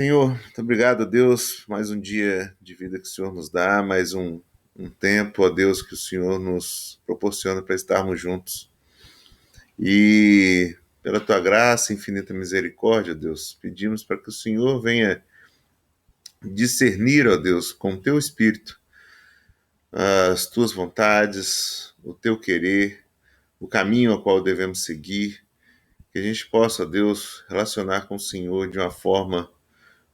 Senhor, muito obrigado, a Deus, mais um dia de vida que o Senhor nos dá, mais um tempo, ó Deus, que o Senhor nos proporciona para estarmos juntos. E pela tua graça, infinita misericórdia, Deus, pedimos para que o Senhor venha discernir, ó Deus, com o teu espírito, as tuas vontades, o teu querer, o caminho ao qual devemos seguir, que a gente possa, ó Deus, relacionar com o Senhor de uma forma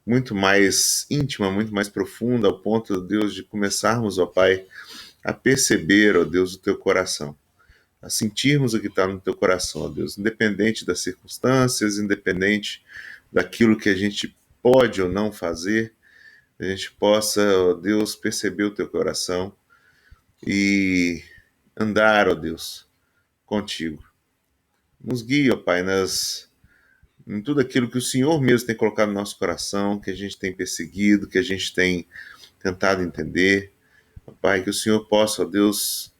muito mais íntima, muito mais profunda, ao ponto, Deus, de começarmos, ó Pai, a perceber, ó Deus, o teu coração, a sentirmos o que está no teu coração, ó Deus, independente das circunstâncias, independente daquilo que a gente pode ou não fazer, a gente possa, ó Deus, perceber o teu coração e andar, ó Deus, contigo. Nos guia, ó Pai, em tudo aquilo que o Senhor mesmo tem colocado no nosso coração, que a gente tem perseguido, que a gente tem tentado entender. Ó Pai, que o Senhor possa, ó Deus,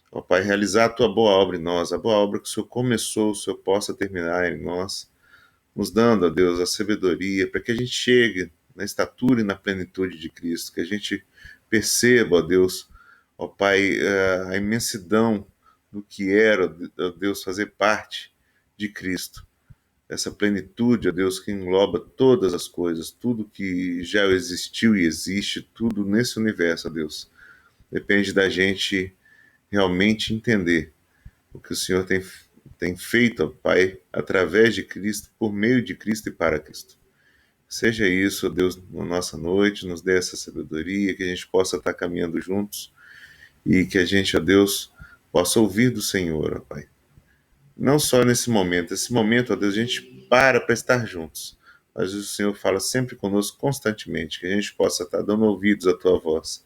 ó Pai, realizar a tua boa obra em nós, a boa obra que o Senhor começou, o Senhor possa terminar em nós, nos dando, ó Deus, a sabedoria para que a gente chegue na estatura e na plenitude de Cristo, que a gente perceba, ó Deus, ó Pai, a imensidão do que era, ó Deus, fazer parte de Cristo. Essa plenitude, ó Deus, que engloba todas as coisas, tudo que já existiu e existe, tudo nesse universo, ó Deus. Depende da gente realmente entender o que o Senhor tem feito, ó Pai, através de Cristo, por meio de Cristo e para Cristo. Seja isso, ó Deus, na nossa noite, nos dê essa sabedoria, que a gente possa estar caminhando juntos e que a gente, ó Deus, possa ouvir do Senhor, ó Pai. Não só nesse momento, ó Deus, a gente para estar juntos, mas o Senhor fala sempre conosco constantemente, que a gente possa estar dando ouvidos à tua voz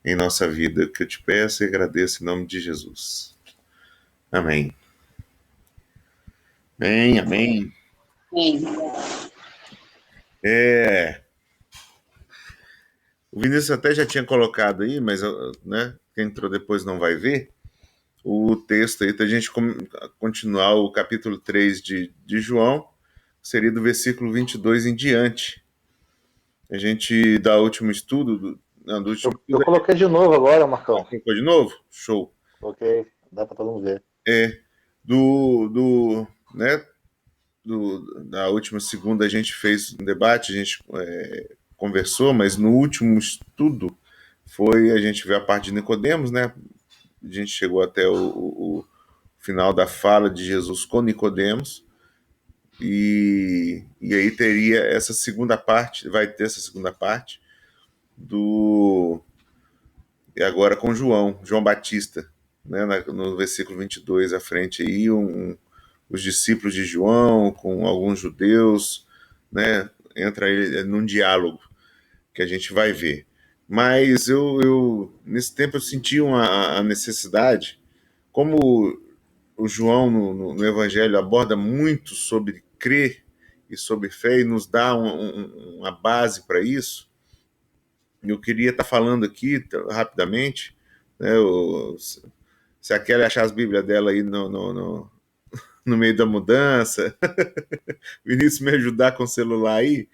em nossa vida, que eu te peço e agradeço em nome de Jesus. Amém. Amém, amém. Sim. O Vinícius até já tinha colocado aí, mas né, quem entrou depois não vai ver o texto aí, para a gente continuar o capítulo 3 de João, seria do versículo 22 em diante. A gente dá o último estudo, do último Eu estudo, coloquei de novo agora, Marcão. colocou de novo? Show. Coloquei, dá para todo mundo ver. Né, da última segunda a gente fez um debate, a gente conversou, mas no último estudo a gente viu a parte de Nicodemos, né? A gente chegou até o final da fala de Jesus com Nicodemos, e aí teria essa segunda parte, vai ter essa segunda parte e agora com João Batista, né, no versículo 22 à frente aí, os discípulos de João com alguns judeus, né, entra aí num diálogo que a gente vai ver. Mas nesse tempo eu senti a necessidade, como o João no Evangelho aborda muito sobre crer e sobre fé e nos dá uma base para isso. Eu queria estar falando aqui rapidamente, né, se a Kelly achar as Bíblias dela aí no meio da mudança, Vinícius me ajudar com o celular aí,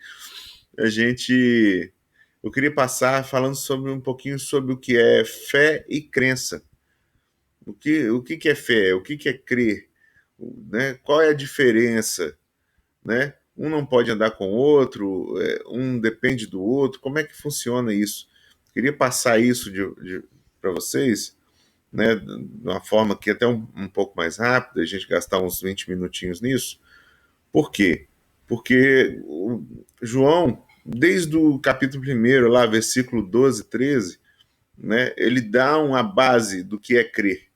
eu queria passar falando sobre um pouquinho sobre o que é fé e crença. O que é fé? O que é crer? Né? Qual é a diferença? Né? Um não pode andar com o outro, um depende do outro. Como é que funciona isso? Queria passar isso para vocês, né, de uma forma que até um pouco mais rápida, a gente gastar uns 20 minutinhos nisso. Por quê? Porque o João, desde o capítulo 1, lá, versículo 12, 13, né, ele dá uma base do que é crer.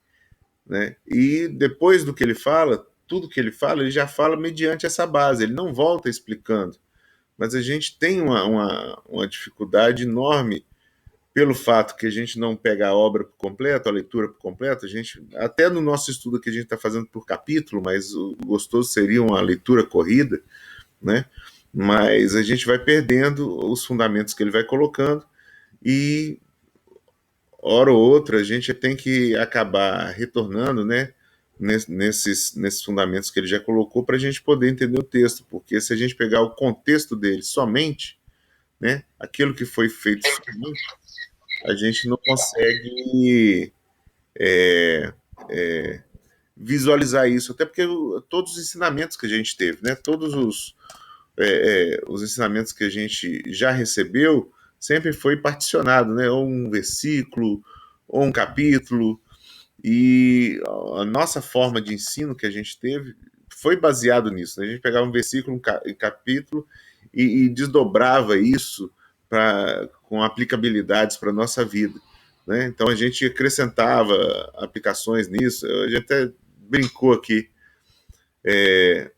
Né? E depois do que ele fala, tudo que ele fala, ele já fala mediante essa base, ele não volta explicando. Mas a gente tem uma dificuldade enorme pelo fato que a gente não pega a obra por completo, a leitura por completo, a gente, até no nosso estudo que a gente está fazendo por capítulo, mas o gostoso seria uma leitura corrida, né? Mas a gente vai perdendo os fundamentos que ele vai colocando e hora ou outra a gente tem que acabar retornando, né, nesses fundamentos que ele já colocou para a gente poder entender o texto, porque se a gente pegar o contexto dele somente, né, aquilo que foi feito somente, a gente não consegue visualizar isso, até porque todos os ensinamentos que a gente teve, né, todos os ensinamentos que a gente já recebeu, sempre foi particionado, né, ou um versículo, ou um capítulo, e a nossa forma de ensino que a gente teve foi baseado nisso, né? A gente pegava um versículo, um capítulo, e desdobrava isso com aplicabilidades para a nossa vida, né? Então a gente acrescentava aplicações nisso, a gente até brincou aqui.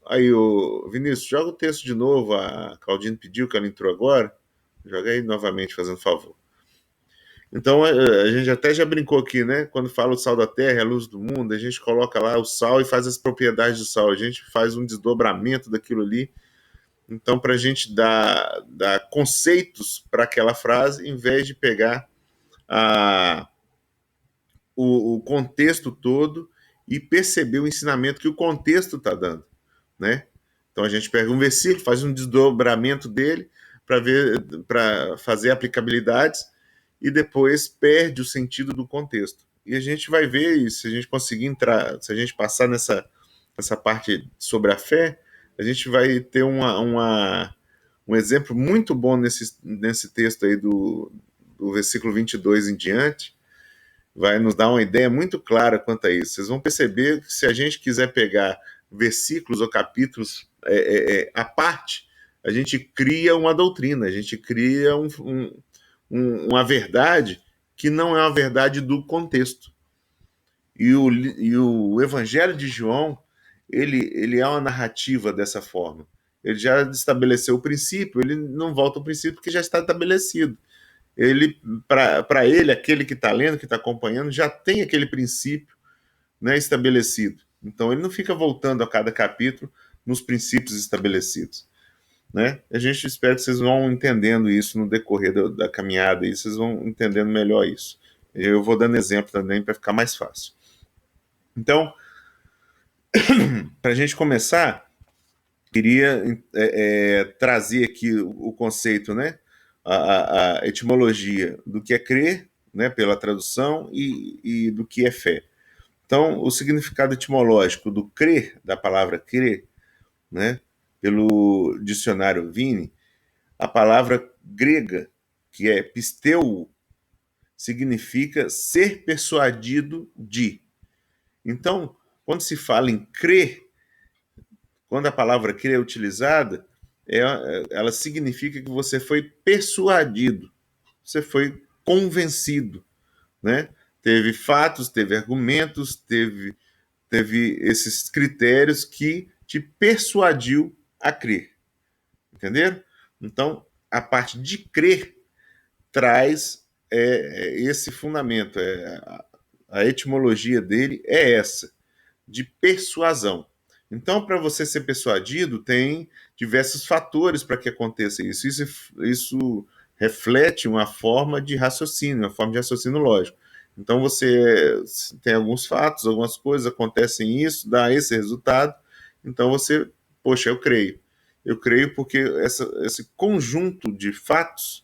Aí, o Vinícius, joga o texto de novo, a Claudine pediu que ela entrou agora, joga aí novamente, fazendo favor. Então, a gente até já brincou aqui, né? Quando fala o sal da terra, a luz do mundo, a gente coloca lá o sal e faz as propriedades do sal. A gente faz um desdobramento daquilo ali. Então, para a gente dar conceitos para aquela frase, em vez de pegar a, o contexto todo e perceber o ensinamento que o contexto está dando, né? Então, a gente pega um versículo, faz um desdobramento dele para fazer aplicabilidades e depois perde o sentido do contexto. E a gente vai ver isso, se a gente conseguir entrar, se a gente passar nessa parte sobre a fé, a gente vai ter um exemplo muito bom nesse texto aí do versículo 22 em diante, vai nos dar uma ideia muito clara quanto a isso. Vocês vão perceber que se a gente quiser pegar versículos ou capítulos à parte, a gente cria uma doutrina, a gente cria uma verdade que não é uma verdade do contexto. E o Evangelho de João, ele é uma narrativa dessa forma. Ele já estabeleceu o princípio, ele não volta ao princípio porque já está estabelecido. Ele, para ele, aquele que está lendo, que está acompanhando, já tem aquele princípio, né, estabelecido. Então ele não fica voltando a cada capítulo nos princípios estabelecidos, né? A gente espera que vocês vão entendendo isso no decorrer da caminhada, e vocês vão entendendo melhor isso. Eu vou dando exemplo também para ficar mais fácil. Então, para a gente começar, queria trazer aqui o conceito, né? A etimologia do que é crer, né, pela tradução, e do que é fé. Então, o significado etimológico do crer, da palavra crer, né, pelo dicionário Vini, a palavra grega, que é pisteu, significa ser persuadido de. Então, quando se fala em crer, quando a palavra crer é utilizada, ela significa que você foi persuadido, você foi convencido, né? Teve fatos, teve argumentos, teve esses critérios que te persuadiu a crer, entenderam? Então, a parte de crer traz esse fundamento, a etimologia dele é essa, de persuasão. Então, para você ser persuadido, tem diversos fatores para que aconteça isso. Isso reflete uma forma de raciocínio, uma forma de raciocínio lógico. Então, você tem alguns fatos, algumas coisas, acontecem isso, dá esse resultado. Então, você, poxa, eu creio. Eu creio porque esse conjunto de fatos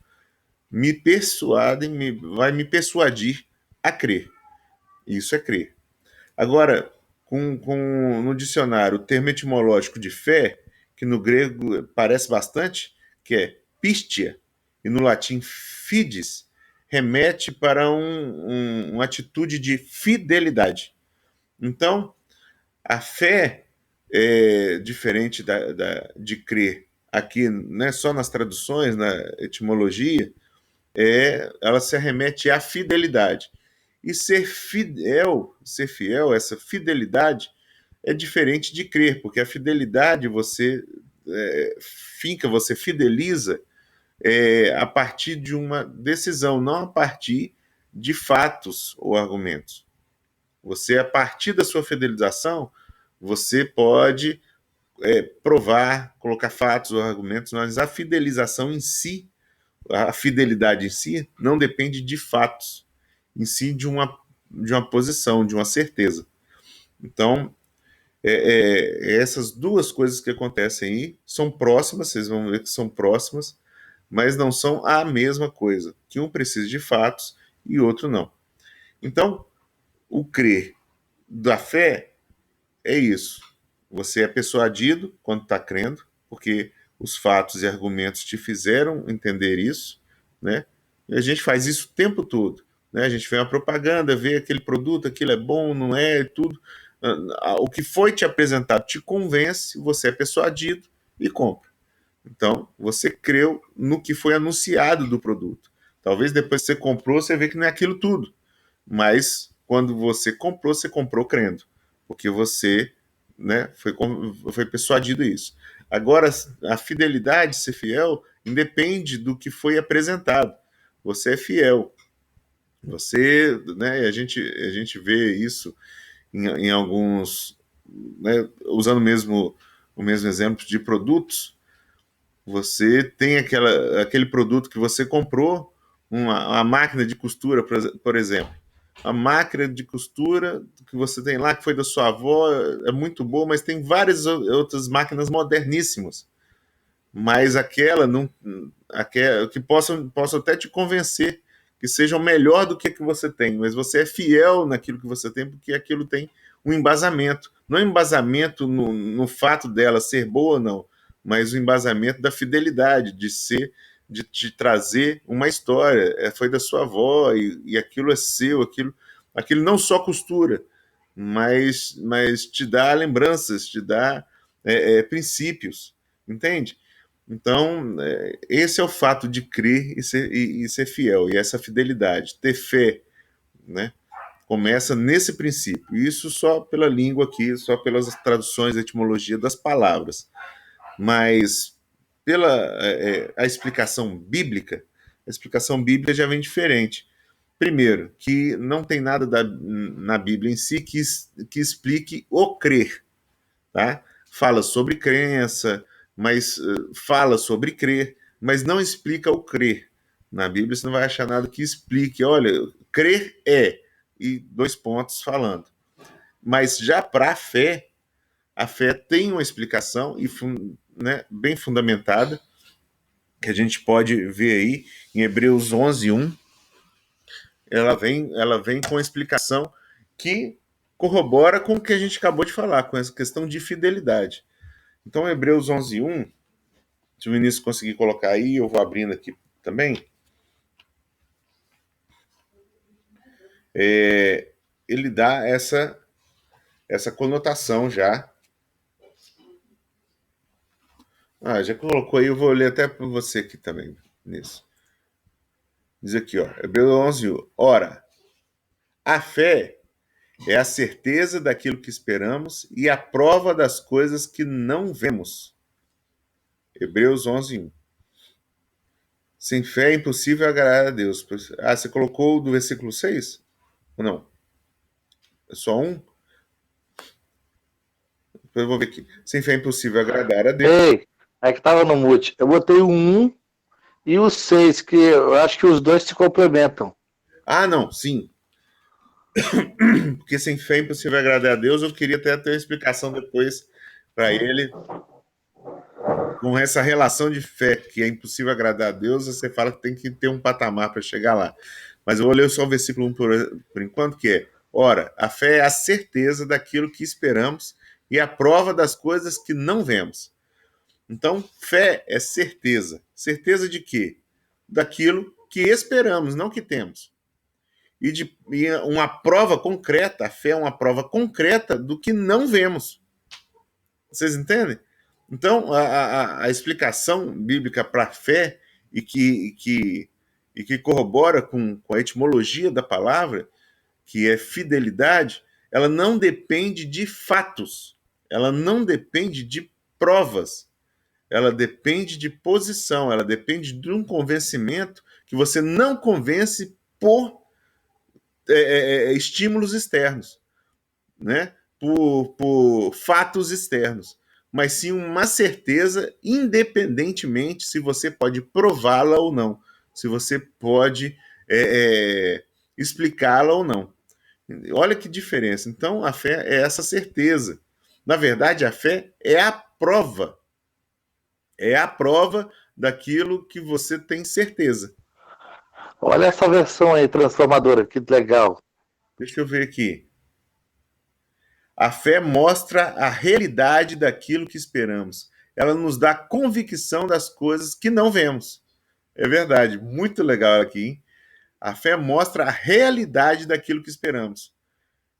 me persuadem, vai me persuadir a crer. Isso é crer. Agora, no dicionário, o termo etimológico de fé, que no grego parece bastante, que é pistia, e no latim fides, remete para uma atitude de fidelidade. Então, a fé é diferente de crer. Aqui, né, só nas traduções, na etimologia, ela se arremete à fidelidade. E ser fiel, essa fidelidade é diferente de crer, porque a fidelidade você você fideliza a partir de uma decisão, não a partir de fatos ou argumentos. Você, a partir da sua fidelização, você pode provar, colocar fatos ou argumentos, mas a fidelização em si, a fidelidade em si, não depende de fatos, em si de uma posição, de uma certeza. Então, essas duas coisas que acontecem aí são próximas, vocês vão ver que são próximas, mas não são a mesma coisa, que um precisa de fatos e outro não. Então, o crer da fé é isso. Você é persuadido quando está crendo, porque os fatos e argumentos te fizeram entender isso, né? E a gente faz isso o tempo todo, né? A gente vê uma propaganda, vê aquele produto, aquilo é bom, não é, e tudo. O que foi te apresentado te convence, você é persuadido e compra. Então, você creu no que foi anunciado do produto. Talvez depois que você comprou, você vê que não é aquilo tudo. Mas quando você comprou crendo, porque você, né, foi persuadido isso. Agora, a fidelidade, ser fiel, independe do que foi apresentado. Você é fiel. Você, né, a gente vê isso em alguns, né, usando o mesmo exemplo de produtos. Você tem aquele produto que você comprou, uma máquina de costura, por exemplo. A máquina de costura que você tem lá, que foi da sua avó, é muito boa, mas tem várias outras máquinas moderníssimas. Mas aquela não, aquela que possam até te convencer que sejam melhor do que a que você tem, mas você é fiel naquilo que você tem, porque aquilo tem um embasamento. Não é embasamento no fato dela ser boa ou não, mas o embasamento da fidelidade, de te trazer uma história. Foi da sua avó e aquilo é seu, aquilo não só costura, mas te dá lembranças, te dá princípios, entende? Então, esse é o fato de crer e ser fiel, e essa fidelidade, ter fé, né? Começa nesse princípio. Isso só pela língua aqui, só pelas traduções, etimologia das palavras. Mas pela a explicação bíblica já vem diferente. Primeiro, que não tem nada na Bíblia em si que explique o crer, tá? Fala sobre crença, mas fala sobre crer, mas não explica o crer. Na Bíblia você não vai achar nada que explique, olha, crer é, e dois pontos falando. Mas já para a fé tem uma explicação e né, bem fundamentada, que a gente pode ver aí em Hebreus 11:1. Ela vem com a explicação que corrobora com o que a gente acabou de falar, com essa questão de fidelidade. Então, Hebreus 11:1, se o Vinícius conseguir colocar aí, eu vou abrindo aqui também. Ele dá essa conotação já. Já colocou aí, eu vou ler até para você aqui também, Vinícius. Diz aqui, ó, Hebreus 11:1. Ora, a fé é a certeza daquilo que esperamos e a prova das coisas que não vemos. Hebreus 11:1. Sem fé é impossível agradar a Deus. Você colocou do versículo 6? Ou não? É só um? Depois eu vou ver aqui. Sem fé é impossível agradar a Deus. Ei, é que tava no mute. Eu botei o 1 e o 6, que eu acho que os dois se complementam. Não, sim. Porque sem fé é impossível agradar a Deus. Eu queria até ter uma explicação depois para ele com essa relação de fé, que é impossível agradar a Deus. Você fala que tem que ter um patamar para chegar lá. Mas eu vou ler só o versículo 1 por enquanto, que é: ora, a fé é a certeza daquilo que esperamos e a prova das coisas que não vemos. Então, fé é certeza. Certeza de quê? Daquilo que esperamos, não que temos. E uma prova concreta, a fé é uma prova concreta do que não vemos. Vocês entendem? Então, a explicação bíblica para a fé e que corrobora com a etimologia da palavra, que é fidelidade, ela não depende de fatos, ela não depende de provas, ela depende de posição, ela depende de um convencimento que você não convence por estímulos externos, né? Por fatos externos, mas sim uma certeza, independentemente se você pode prová-la ou não, se você pode explicá-la ou não. Olha que diferença. Então, a fé é essa certeza. Na verdade, a fé é a prova. É a prova daquilo que você tem certeza. Olha essa versão aí transformadora, que legal. Deixa eu ver aqui. A fé mostra a realidade daquilo que esperamos. Ela nos dá convicção das coisas que não vemos. É verdade, muito legal aqui, hein? A fé mostra a realidade daquilo que esperamos.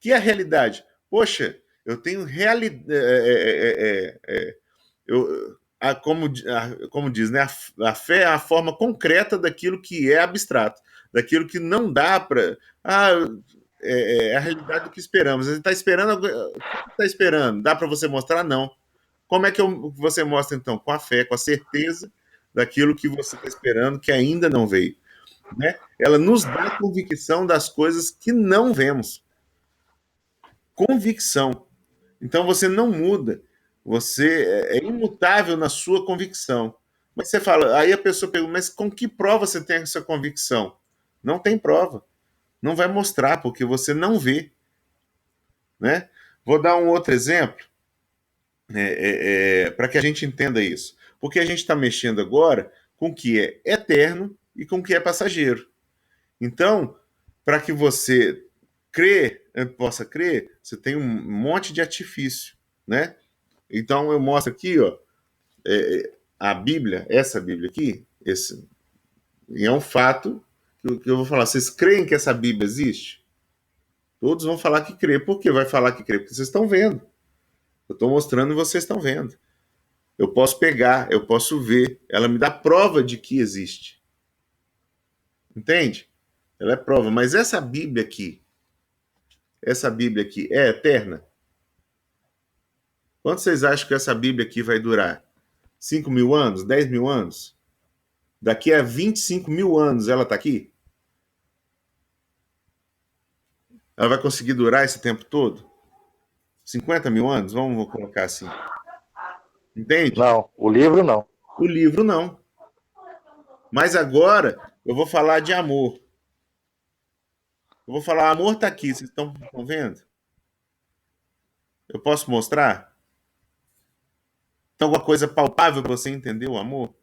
Que é a realidade? Poxa, eu tenho realidade. Como diz, né? A fé é a forma concreta daquilo que é abstrato, daquilo que não dá para. É a realidade do que esperamos. Você está esperando. O que está esperando? Dá para você mostrar? Não. Como é que você mostra, então? Com a fé, com a certeza daquilo que você está esperando, que ainda não veio. Né? Ela nos dá convicção das coisas que não vemos. Convicção. Então você não muda. Você é imutável na sua convicção. Mas você fala, aí a pessoa pergunta, mas com que prova você tem essa convicção? Não tem prova. Não vai mostrar, porque você não vê. Né? Vou dar um outro exemplo para que a gente entenda isso. Porque a gente está mexendo agora com o que é eterno e com o que é passageiro. Então, para que você possa crer, você tem um monte de artifício, né? Então eu mostro aqui, ó, a Bíblia, essa Bíblia aqui, e é um fato que eu vou falar. Vocês creem que essa Bíblia existe? Todos vão falar que crê. Por que vai falar que crê? Porque vocês estão vendo. Eu estou mostrando e vocês estão vendo. Eu posso pegar, eu posso ver. Ela me dá prova de que existe. Entende? Ela é prova. Mas essa Bíblia aqui é eterna? Quanto vocês acham que essa Bíblia aqui vai durar? 5.000 anos? 10.000 anos? Daqui a 25.000 anos ela está aqui? Ela vai conseguir durar esse tempo todo? 50.000 anos? Vamos colocar assim. Entende? Não, o livro não. O livro não. Mas agora eu vou falar de amor. Eu vou falar, amor está aqui, vocês estão vendo? Eu posso mostrar? Então, alguma coisa palpável para você entender o amor?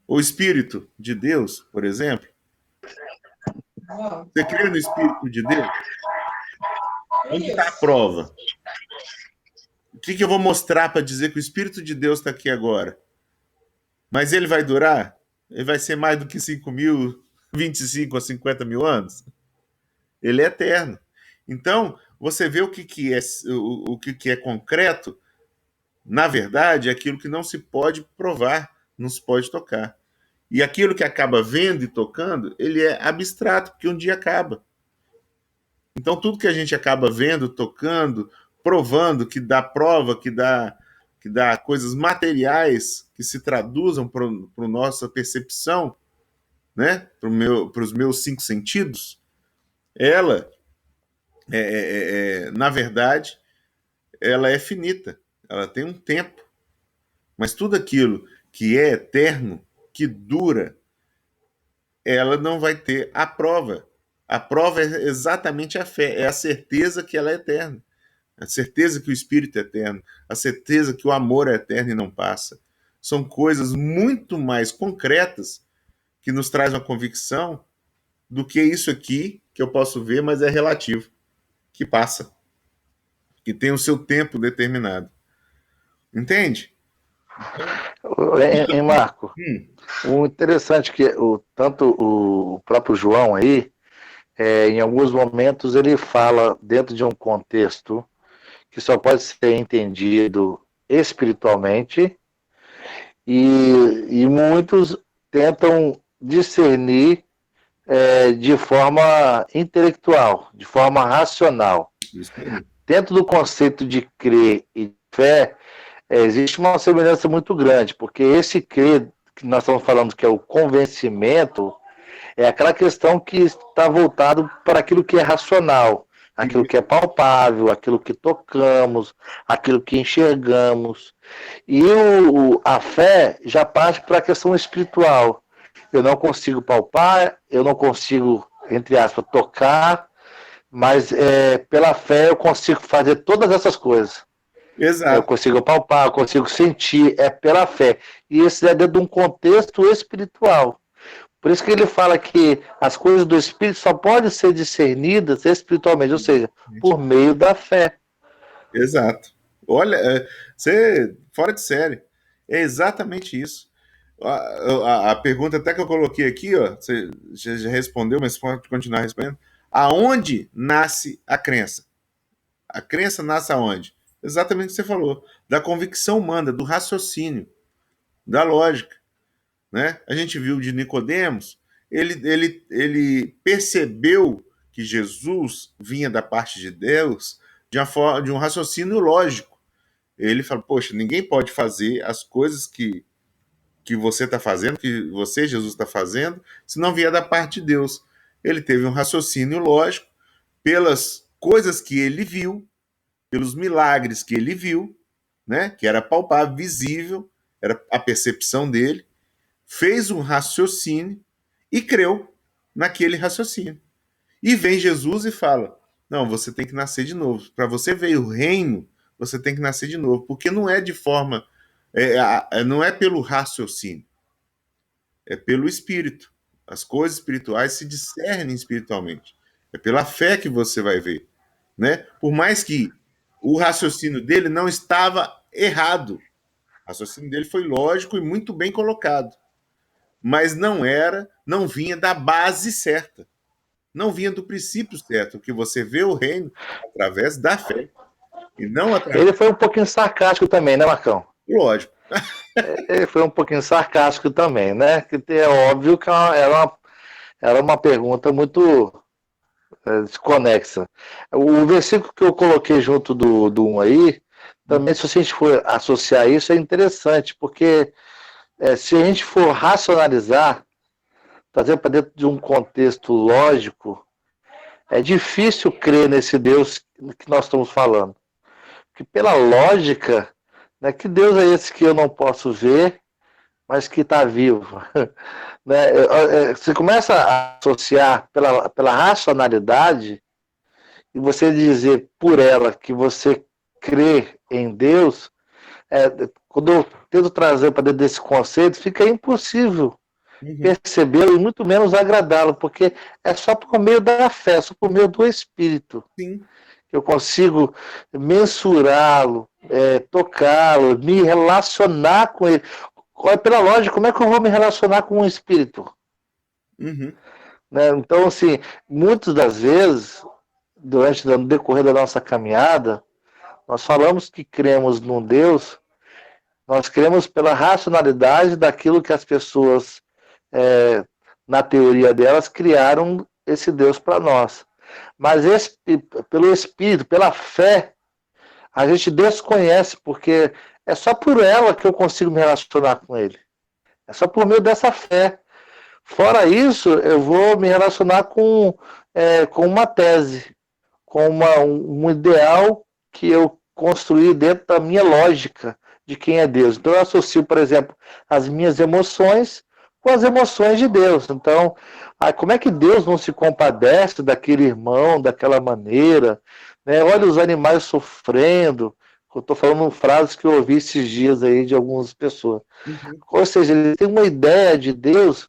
O Espírito de Deus, por exemplo. Você crê no Espírito de Deus? Onde está a prova? O que eu vou mostrar para dizer que o Espírito de Deus está aqui agora? Mas ele vai durar? Ele vai ser mais do que 5.000, 25 a 50.000 anos? Ele é eterno. Então, você vê o que é concreto, na verdade, é aquilo que não se pode provar, não se pode tocar. E aquilo que acaba vendo e tocando, ele é abstrato, porque um dia acaba. Então, tudo que a gente acaba vendo, tocando, provando, que dá prova, que dá coisas materiais que se traduzam para a nossa percepção, né? Para os meus 5 sentidos, ela, na verdade, ela é finita. Ela tem um tempo. Mas tudo aquilo que é eterno, que dura, ela não vai ter a prova. A prova é exatamente a fé, é a certeza que ela é eterna, a certeza que o Espírito é eterno, a certeza que o amor é eterno e não passa. São coisas muito mais concretas que nos traz uma convicção do que isso aqui, que eu posso ver, mas é relativo, que passa, que tem o seu tempo determinado. Entende? Marco, o interessante é que tanto o próprio João aí, em alguns momentos ele fala dentro de um contexto que só pode ser entendido espiritualmente e muitos tentam discernir de forma intelectual, de forma racional. Dentro do conceito de crer e de fé, existe uma semelhança muito grande, porque esse crer que nós estamos falando que é o convencimento, é aquela questão que está voltado para aquilo que é racional, aquilo que é palpável, aquilo que tocamos, aquilo que enxergamos. E a fé já parte para a questão espiritual. Eu não consigo palpar, eu não consigo, entre aspas, tocar, Mas pela fé eu consigo fazer todas essas coisas. Eu Exato, consigo palpar, eu consigo sentir, é pela fé. E isso é dentro de um contexto espiritual. Por isso que ele fala que as coisas do Espírito só podem ser discernidas espiritualmente, ou seja, por meio da fé. exato. Olha, você fora de série. É exatamente isso. A pergunta até que eu coloquei aqui, ó, você já respondeu, mas pode continuar respondendo. Aonde nasce a crença? A crença nasce aonde? Exatamente o que você falou. Da convicção humana, do raciocínio, da lógica. Né? A gente viu de Nicodemos, ele percebeu que Jesus vinha da parte de Deus de um raciocínio lógico. Ele falou, poxa, ninguém pode fazer as coisas que você está fazendo, que você, Jesus, está fazendo, se não vier da parte de Deus. Ele teve um raciocínio lógico pelas coisas que ele viu, pelos milagres que ele viu, né, que era palpável, visível, era a percepção dele, fez um raciocínio e creu naquele raciocínio. E vem Jesus e fala: não, você tem que nascer de novo. Para você ver o reino, você tem que nascer de novo, porque não é de forma, não é pelo raciocínio, é pelo espírito. As coisas espirituais se discernem espiritualmente. É pela fé que você vai ver, né? Por mais que o raciocínio dele não estava errado, o raciocínio dele foi lógico e muito bem colocado, mas não vinha da base certa, não vinha do princípio certo, que você vê o reino através da fé e não através, Ele foi um pouquinho sarcástico também, né, Marcão? lógico. Ele foi um pouquinho sarcástico também, né? Que é óbvio que era uma pergunta muito desconexa. O versículo que eu coloquei junto do 1 aí, também, se a gente for associar isso, é interessante, porque se a gente for racionalizar, trazer para dentro de um contexto lógico, é difícil crer nesse Deus que nós estamos falando. Porque pela lógica, né, que Deus é esse que eu não posso ver, mas que está vivo? Né? Você começa a associar pela racionalidade e você dizer por ela que você crê em Deus, quando eu tento trazer para dentro desse conceito, fica impossível Uhum, percebê-lo e muito menos agradá-lo, porque é só por meio da fé, só por meio do Espírito sim. que eu consigo mensurá-lo, tocá-lo, me relacionar com ele. Pela lógica, como é que eu vou me relacionar com um espírito? Uhum, Né? Então, assim, muitas das vezes, durante o decorrer da nossa caminhada, nós falamos que cremos num Deus, nós cremos pela racionalidade daquilo que as pessoas, é, na teoria delas, criaram esse Deus para nós. Mas pelo Espírito, pela fé, a gente desconhece, porque é só por ela que eu consigo me relacionar com ele. É só por meio dessa fé. Fora isso, eu vou me relacionar com uma tese, com um ideal que eu construí dentro da minha lógica de quem é Deus. Então, eu associo, por exemplo, as minhas emoções com as emoções de Deus. Então, como é que Deus não se compadece daquele irmão daquela maneira? Né? Olha os animais sofrendo. Eu estou falando frases que eu ouvi esses dias aí de algumas pessoas. uhum. Ou seja, ele tem uma ideia de Deus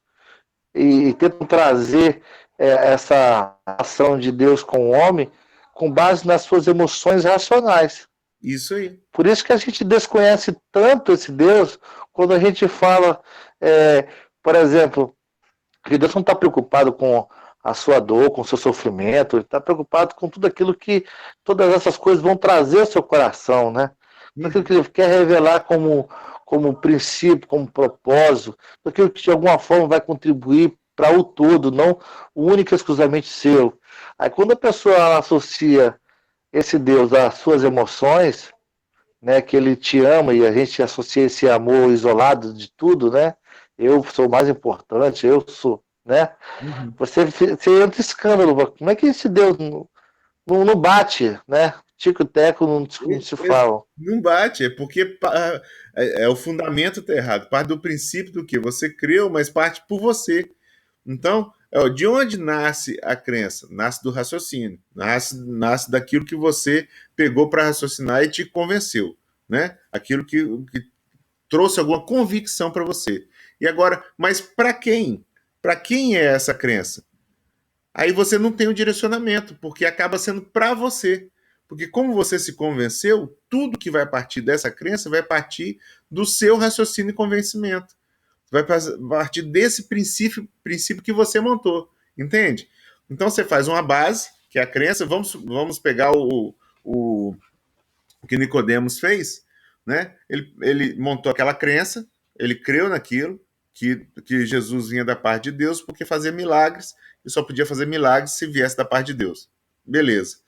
e tentam trazer essa ação de Deus com o homem com base nas suas emoções racionais. Isso aí. Por isso que a gente desconhece tanto esse Deus quando a gente fala, é, por exemplo, que Deus não está preocupado com a sua dor, com o seu sofrimento, ele está preocupado com tudo aquilo que todas essas coisas vão trazer ao seu coração, né? Tudo aquilo Uhum. que ele quer revelar como princípio, como propósito, tudo aquilo que de alguma forma vai contribuir para o todo, não o único e exclusivamente seu. Aí quando a pessoa associa esse Deus às suas emoções, né, que ele te ama e a gente associa esse amor isolado de tudo, né? Eu sou o mais importante, eu sou, né? Uhum. Você entra em escândalo. Como é que esse Deus não bate, né? Tico e Teco não se falam. Não bate, é porque o fundamento está errado. Parte do princípio do que você creu, mas parte por você. Então, De onde nasce a crença? Nasce do raciocínio, nasce daquilo que você pegou para raciocinar e te convenceu, né? Aquilo que trouxe alguma convicção para você. E agora, mas para quem? Para quem é essa crença? Aí você não tem o direcionamento, porque acaba sendo para você. Porque como você se convenceu, tudo que vai partir dessa crença vai partir do seu raciocínio e convencimento. Vai partir desse princípio que você montou, entende? Então você faz uma base, que é a crença. Vamos pegar o que Nicodemos fez, né? Ele montou aquela crença, ele creu naquilo, que Jesus vinha da parte de Deus, porque fazia milagres, e só podia fazer milagres se viesse da parte de Deus. Beleza.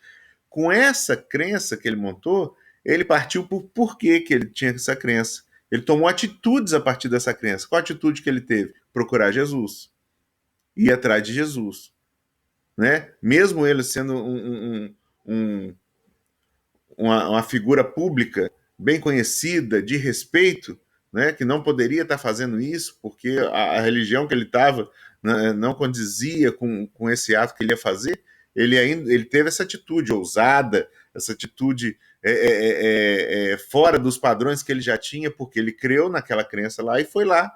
Com essa crença que ele montou, ele partiu por que ele tinha essa crença. Ele tomou atitudes a partir dessa crença. Qual a atitude que ele teve? Procurar Jesus. Ir atrás de Jesus. Né? Mesmo ele sendo uma figura pública bem conhecida, de respeito, né, que não poderia estar fazendo isso, porque a religião que ele estava, né, não condizia com esse ato que ele ia fazer, ele teve essa atitude ousada, essa atitude fora dos padrões que ele já tinha, porque ele creu naquela crença lá e foi lá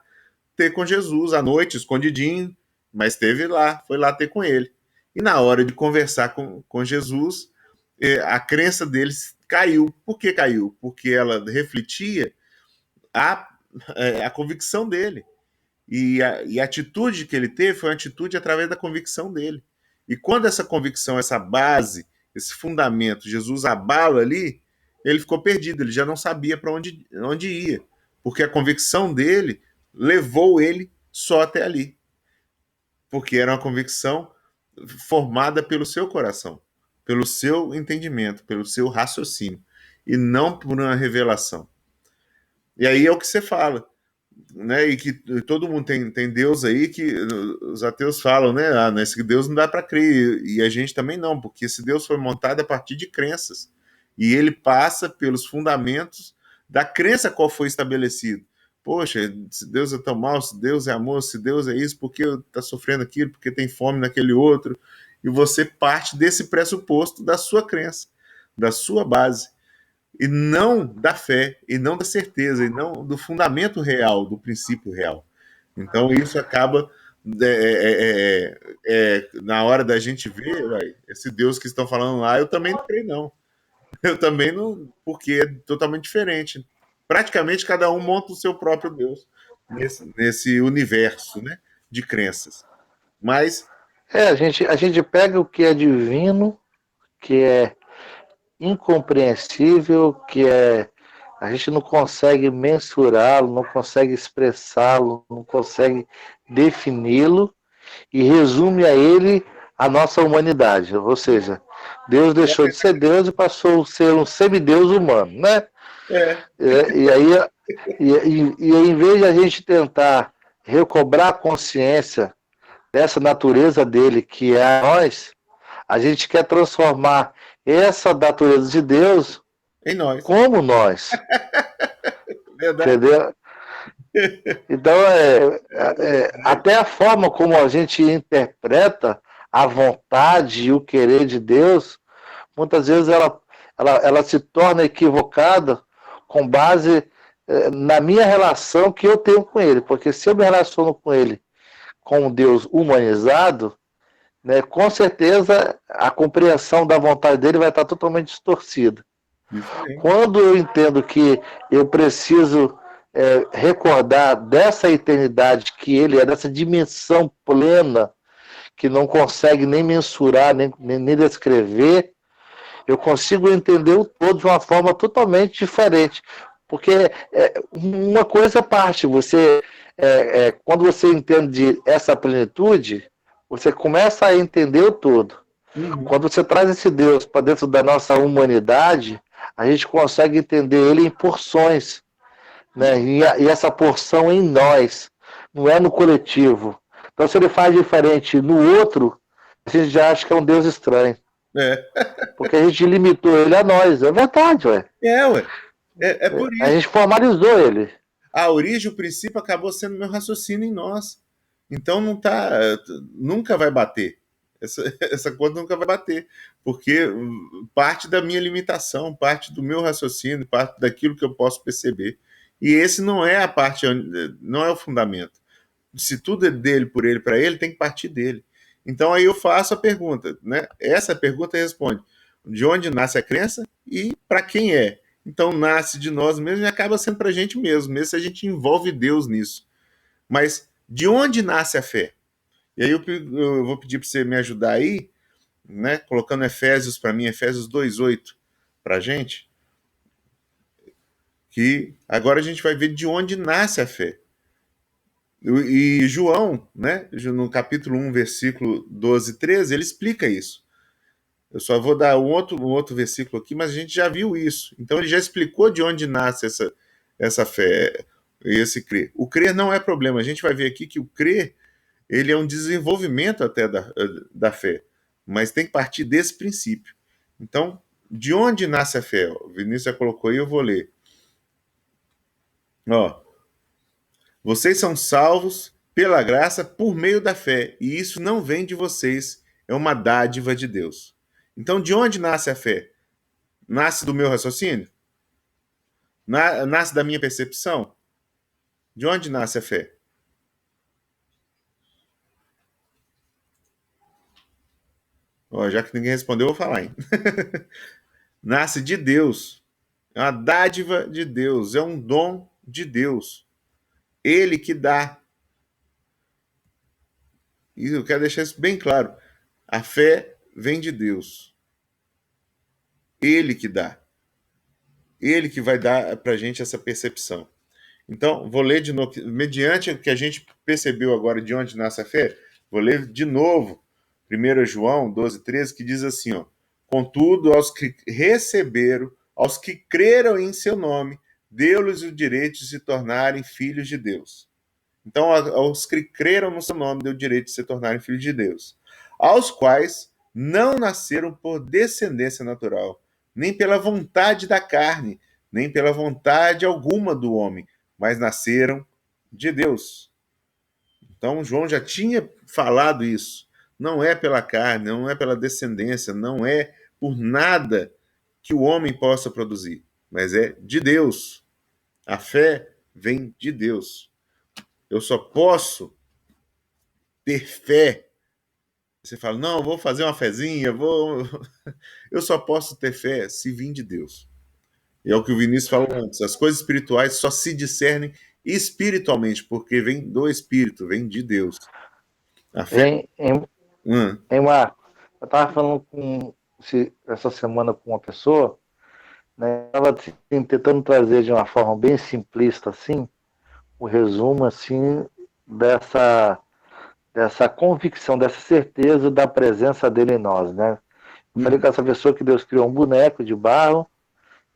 ter com Jesus à noite, escondidinho, mas esteve lá, foi lá ter com ele. E na hora de conversar com Jesus, a crença deles caiu. Por que caiu? Porque ela refletia a convicção dele. E a atitude que ele teve foi uma atitude através da convicção dele. E quando essa convicção, essa base, esse fundamento, Jesus abala ali, ele ficou perdido, ele já não sabia para onde ia. Porque a convicção dele levou ele só até ali. Porque era uma convicção formada pelo seu coração, pelo seu entendimento, pelo seu raciocínio, e não por uma revelação. E aí é o que você fala, né? E que todo mundo tem Deus aí que os ateus falam, né? Nesse Deus não dá para crer, e a gente também não, porque esse Deus foi montado a partir de crenças, e ele passa pelos fundamentos da crença qual foi estabelecido. Poxa, se Deus é tão mal, se Deus é amor, se Deus é isso, por que está sofrendo aquilo, porque tem fome naquele outro? E você parte desse pressuposto da sua crença, da sua base, e não da fé, e não da certeza, e não do fundamento real, do princípio real. Então isso acaba na hora da gente ver, esse Deus que estão falando lá, eu também não creio não. Eu também não, porque é totalmente diferente. Praticamente cada um monta o seu próprio Deus nesse universo, né, de crenças. Mas a gente pega o que é divino, que é incompreensível, que a gente não consegue mensurá-lo, não consegue expressá-lo, não consegue defini-lo, e resume a ele a nossa humanidade. Ou seja, Deus deixou de ser Deus e passou a ser um semideus humano, né? E aí, em vez de a gente tentar recobrar a consciência dessa natureza dele, que é a nós, a gente quer transformar essa natureza de Deus em nós. Como nós. Verdade. Entendeu? Então, até a forma como a gente interpreta a vontade e o querer de Deus, muitas vezes ela se torna equivocada com base na minha relação que eu tenho com Ele. Porque se eu me relaciono com Ele com um Deus humanizado, né, com certeza a compreensão da vontade dele vai estar totalmente distorcida. Quando eu entendo que eu preciso recordar dessa eternidade que ele é, dessa dimensão plena, que não consegue nem mensurar, nem descrever, eu consigo entender o todo de uma forma totalmente diferente. Porque uma coisa parte, quando você entende essa plenitude, você começa a entender o todo. Quando você traz esse Deus para dentro da nossa humanidade, a gente consegue entender ele em porções, né? E essa porção em nós, não é no coletivo. Então, se ele faz diferente no outro, a gente já acha que é um Deus estranho. Porque a gente limitou ele a nós. É verdade, ué. Ué. É por isso. A gente formalizou ele. A origem, o princípio, acabou sendo meu raciocínio em nós. Então não tá, nunca vai bater. Essa conta nunca vai bater, porque parte da minha limitação, parte do meu raciocínio, parte daquilo que eu posso perceber. E esse não é a parte, não é o fundamento. Se tudo é dele, por ele, para ele, tem que partir dele. Então aí eu faço a pergunta, né? Essa pergunta responde de onde nasce a crença e para quem é. Então nasce de nós mesmos e acaba sendo para a gente mesmo, mesmo se a gente envolve Deus nisso. Mas de onde nasce a fé? E aí eu vou pedir para você me ajudar aí, né? Colocando Efésios para mim, Efésios 2:8 para a gente, que agora a gente vai ver de onde nasce a fé. E João, né, no capítulo 1, versículo 12 e 13, ele explica isso. Eu só vou dar um outro versículo aqui, mas a gente já viu isso. Então ele já explicou de onde nasce essa fé, esse crer. O crer não é problema. A gente vai ver aqui que o crer, ele é um desenvolvimento até da fé, mas tem que partir desse princípio. Então, de onde nasce a fé? O Vinícius já colocou aí, eu vou ler. Ó, vocês são salvos pela graça por meio da fé, e isso não vem de vocês, é uma dádiva de Deus. Então, de onde nasce a fé? Nasce do meu raciocínio? Nasce da minha percepção? De onde nasce a fé? Ó, já que ninguém respondeu, eu vou falar, hein? Nasce de Deus. É uma dádiva de Deus, é um dom de Deus. Ele que dá. E eu quero deixar isso bem claro. A fé vem de Deus. Ele que dá. Ele que vai dar para a gente essa percepção. Então, vou ler de novo, mediante o que a gente percebeu agora de onde nasce a fé, vou ler de novo 1 João 12:13, que diz assim, ó, contudo, aos que receberam, aos que creram em seu nome, deu-lhes o direito de se tornarem filhos de Deus. Então, aos que creram no seu nome, deu o direito de se tornarem filhos de Deus, aos quais não nasceram por descendência natural, nem pela vontade da carne, nem pela vontade alguma do homem, mas nasceram de Deus. Então, João já tinha falado isso. Não é pela carne, não é pela descendência, não é por nada que o homem possa produzir, mas é de Deus. A fé vem de Deus. Eu só posso ter fé. Você fala, não, vou fazer uma fezinha, vou. Eu só posso ter fé se vir de Deus. E é o que o Vinícius falou antes. As coisas espirituais só se discernem espiritualmente, porque vem do Espírito, vem de Deus. A fé. Em Marco, eu estava falando essa semana com uma pessoa, né, estava assim, tentando trazer de uma forma bem simplista, assim, o resumo assim dessa convicção, dessa certeza da presença dele em nós, né? Eu falei com essa pessoa que Deus criou um boneco de barro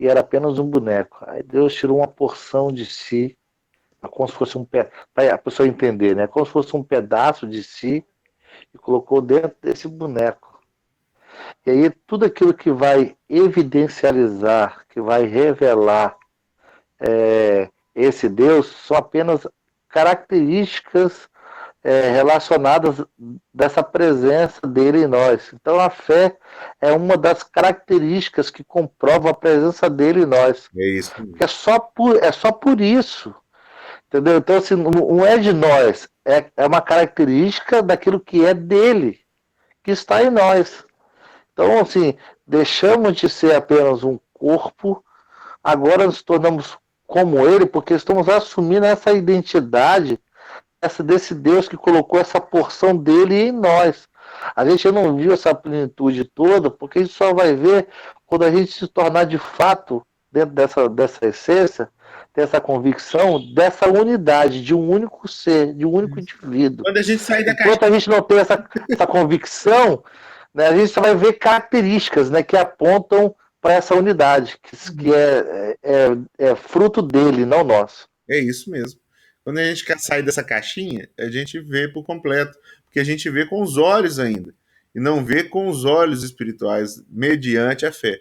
e era apenas um boneco. Aí Deus tirou uma porção de si, como se fosse para a pessoa entender, né? Como se fosse um pedaço de si e colocou dentro desse boneco. E aí tudo aquilo que vai evidencializar, que vai revelar esse Deus, são apenas características relacionadas dessa presença dele em nós. Então a fé é uma das características que comprova a presença dele em nós. É isso. É só por isso. Entendeu? Então, assim, não é de nós, é uma característica daquilo que é dele, que está em nós. Então, assim, deixamos de ser apenas um corpo, agora nos tornamos como ele, porque estamos assumindo essa identidade desse Deus que colocou essa porção dele em nós. A gente não viu essa plenitude toda, porque a gente só vai ver quando a gente se tornar de fato, dentro dessa essência, dessa convicção, dessa unidade, de um único ser, de um único indivíduo. Quando a gente sair da Enquanto a gente não tem essa convicção, né, a gente só vai ver características, né, que apontam para essa unidade, que é fruto dele, não nosso. É isso mesmo. Quando a gente quer sair dessa caixinha, a gente vê por completo, porque a gente vê com os olhos ainda, e não vê com os olhos espirituais, mediante a fé.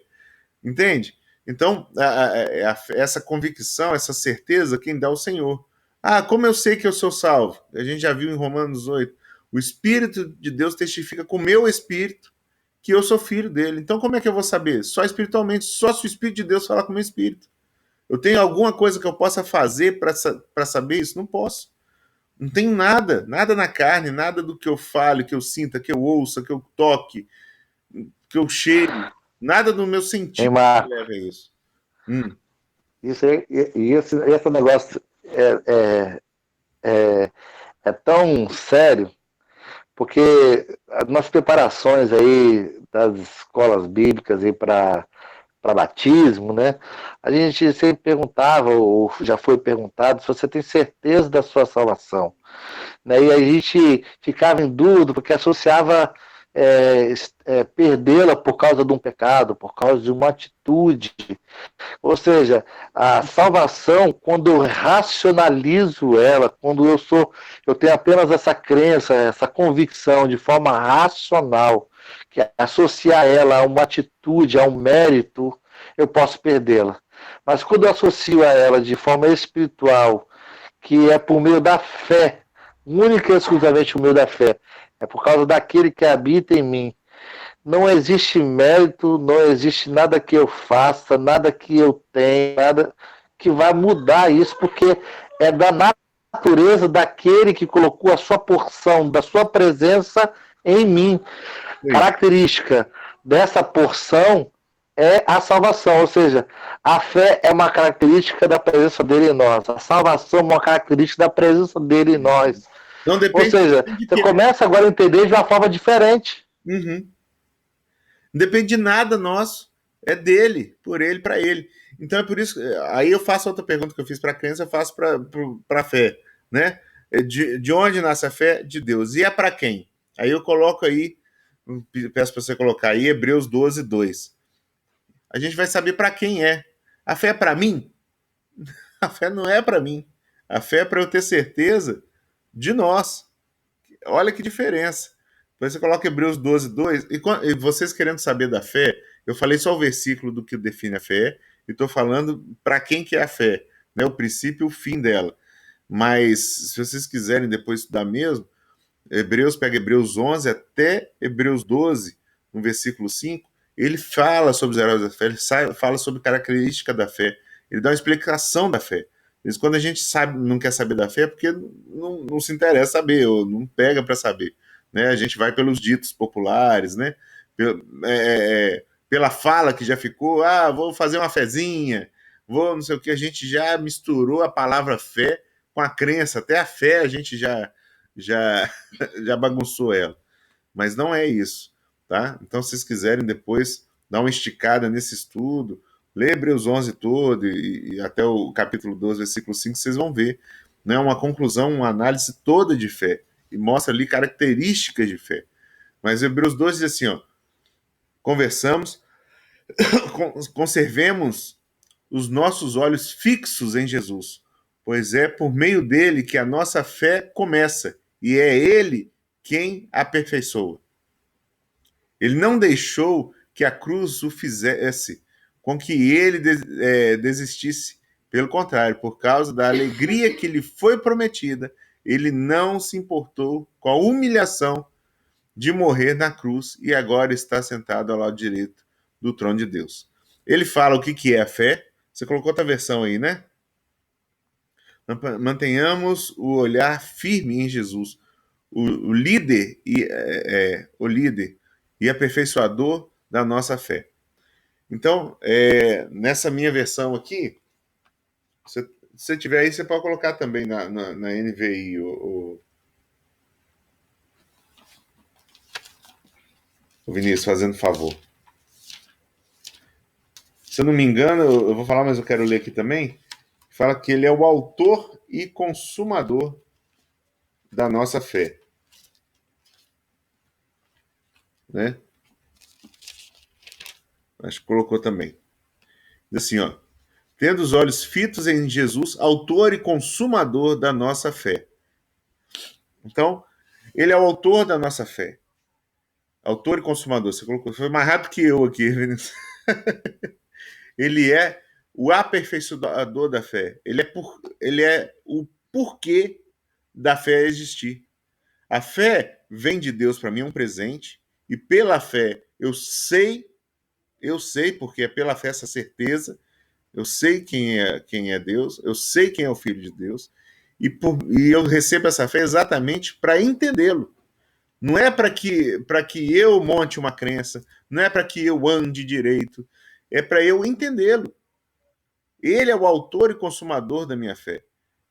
Entende? Então, essa convicção, essa certeza, quem dá é o Senhor. Ah, como eu sei que eu sou salvo? A gente já viu em Romanos 8. O Espírito de Deus testifica com o meu espírito que eu sou filho dele. Então, como é que eu vou saber? Só espiritualmente, só se o Espírito de Deus falar com o meu espírito. Eu tenho alguma coisa que eu possa fazer para saber isso? Não posso. Não tenho nada, nada na carne, nada do que eu fale, que eu sinta, que eu ouça, que eu toque, que eu cheire, nada do meu Hein, sentido que Marco? leva a isso. Hum, Isso aí, esse negócio é tão sério, porque nas preparações aí das escolas bíblicas aí para batismo, né? A gente sempre perguntava, ou já foi perguntado, se você tem certeza da sua salvação. Né? E a gente ficava em dúvida, porque associava perdê-la por causa de um pecado, por causa de uma atitude. Ou seja, a salvação, quando eu racionalizo ela, quando eu tenho apenas essa crença, essa convicção de forma racional, que associar ela a uma atitude, a um mérito, eu posso perdê-la. Mas quando eu associo a ela de forma espiritual, que é por meio da fé, única e exclusivamente por meio da fé, é por causa daquele que habita em mim, não existe mérito, não existe nada que eu faça, nada que eu tenha, nada que vai mudar isso, porque é da natureza daquele que colocou a sua porção, da sua presença em mim. aí. Característica dessa porção é a salvação, ou seja, a fé é uma característica da presença dele em nós, a salvação é uma característica da presença dele em nós. Não Ou depende, seja, depende de você quê? começa agora a entender de uma forma diferente. Uhum. Não depende de nada nosso. É dele, por ele, para ele. Então é por isso. Aí eu faço outra pergunta que eu fiz para a crença, eu faço para a fé. Né? De onde nasce a fé? De Deus. E é para quem? Aí eu coloco aí, peço para você colocar aí, Hebreus 12, 2. A gente vai saber para quem é. A fé é para mim? A fé não é para mim. A fé é para eu ter certeza de nós. Olha que diferença. Depois você coloca Hebreus 12, 2. E vocês querendo saber da fé, eu falei só o versículo do que define a fé, e estou falando para quem que é a fé, né? O princípio e o fim dela. Mas, se vocês quiserem depois estudar mesmo, pega Hebreus 11 até Hebreus 12, no versículo 5, ele fala sobre os heróis da fé, fala sobre característica da fé, ele dá uma explicação da fé. Mas quando a gente sabe, não quer saber da fé, é porque não se interessa saber, ou não pega para saber. Né? A gente vai pelos ditos populares, né? Pela fala que já ficou, vou fazer uma fezinha, vou não sei o que, a gente já misturou a palavra fé com a crença, até a fé a gente já já bagunçou ela. Mas não é isso, tá? Então, se vocês quiserem depois dar uma esticada nesse estudo, lê Hebreus 11 todo e até o capítulo 12, versículo 5, vocês vão ver, né, uma conclusão, uma análise toda de fé e mostra ali características de fé. Mas Hebreus 12 diz assim, ó, conversamos, conservemos os nossos olhos fixos em Jesus, pois é por meio dele que a nossa fé começa e é ele quem aperfeiçoa. Ele não deixou que a cruz o fizesse com que ele desistisse. Pelo contrário, por causa da alegria que lhe foi prometida, ele não se importou com a humilhação de morrer na cruz e agora está sentado ao lado direito do trono de Deus. Ele fala o que é a fé. Você colocou outra versão aí, né? Mantenhamos o olhar firme em Jesus, o líder o líder e aperfeiçoador da nossa fé. Então, nessa minha versão aqui, se você tiver aí, você pode colocar também na NVI, o Vinícius, fazendo favor. Se eu não me engano, eu vou falar, mas eu quero ler aqui também. Fala que ele é o autor e consumador da nossa fé. Né? Acho que colocou também. Diz assim, ó. Tendo os olhos fitos em Jesus, autor e consumador da nossa fé. Então, ele é o autor da nossa fé. Autor e consumador. Você colocou, foi mais rápido que eu aqui, Vinícius. Ele é o aperfeiçoador da fé. Ele é o porquê da fé existir. A fé vem de Deus para mim, é um presente, e pela fé eu sei, porque é pela fé essa certeza, eu sei quem é Deus, eu sei quem é o Filho de Deus, e eu recebo essa fé exatamente para entendê-lo. Não é para que eu monte uma crença, não é para que eu ande direito, é para eu entendê-lo. Ele é o autor e consumador da minha fé.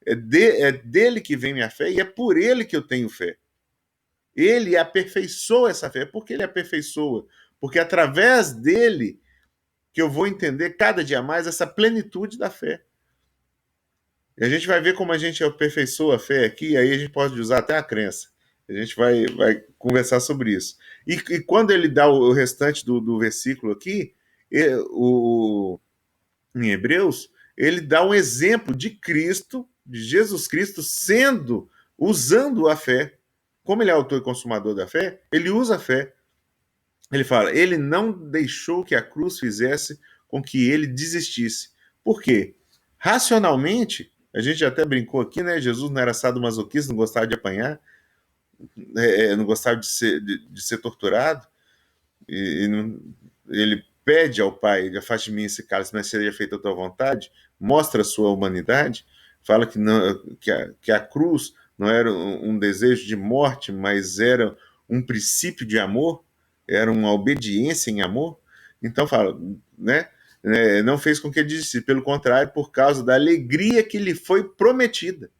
É dele que vem minha fé e é por ele que eu tenho fé. Ele aperfeiçoa essa fé. Por que ele aperfeiçoa? Porque através dele que eu vou entender cada dia mais essa plenitude da fé. E a gente vai ver como a gente aperfeiçoa a fé aqui, e aí a gente pode usar até a crença. A gente vai conversar sobre isso. E quando ele dá o restante do versículo aqui, em Hebreus, ele dá um exemplo de Cristo, de Jesus Cristo, usando a fé. Como ele é autor e consumador da fé, ele usa a fé. Ele fala, ele não deixou que a cruz fizesse com que ele desistisse. Por quê? Racionalmente, a gente até brincou aqui, né? Jesus não era sadomasoquista, não gostava de apanhar, não gostava de ser torturado, e não, ele pede ao Pai, afaste de mim esse cálice, mas seja feita a tua vontade, mostra a sua humanidade, fala que, não, que a cruz não era um desejo de morte, mas era um princípio de amor, era uma obediência em amor. Então fala, né? Não fez com que ele desistisse, pelo contrário, por causa da alegria que lhe foi prometida.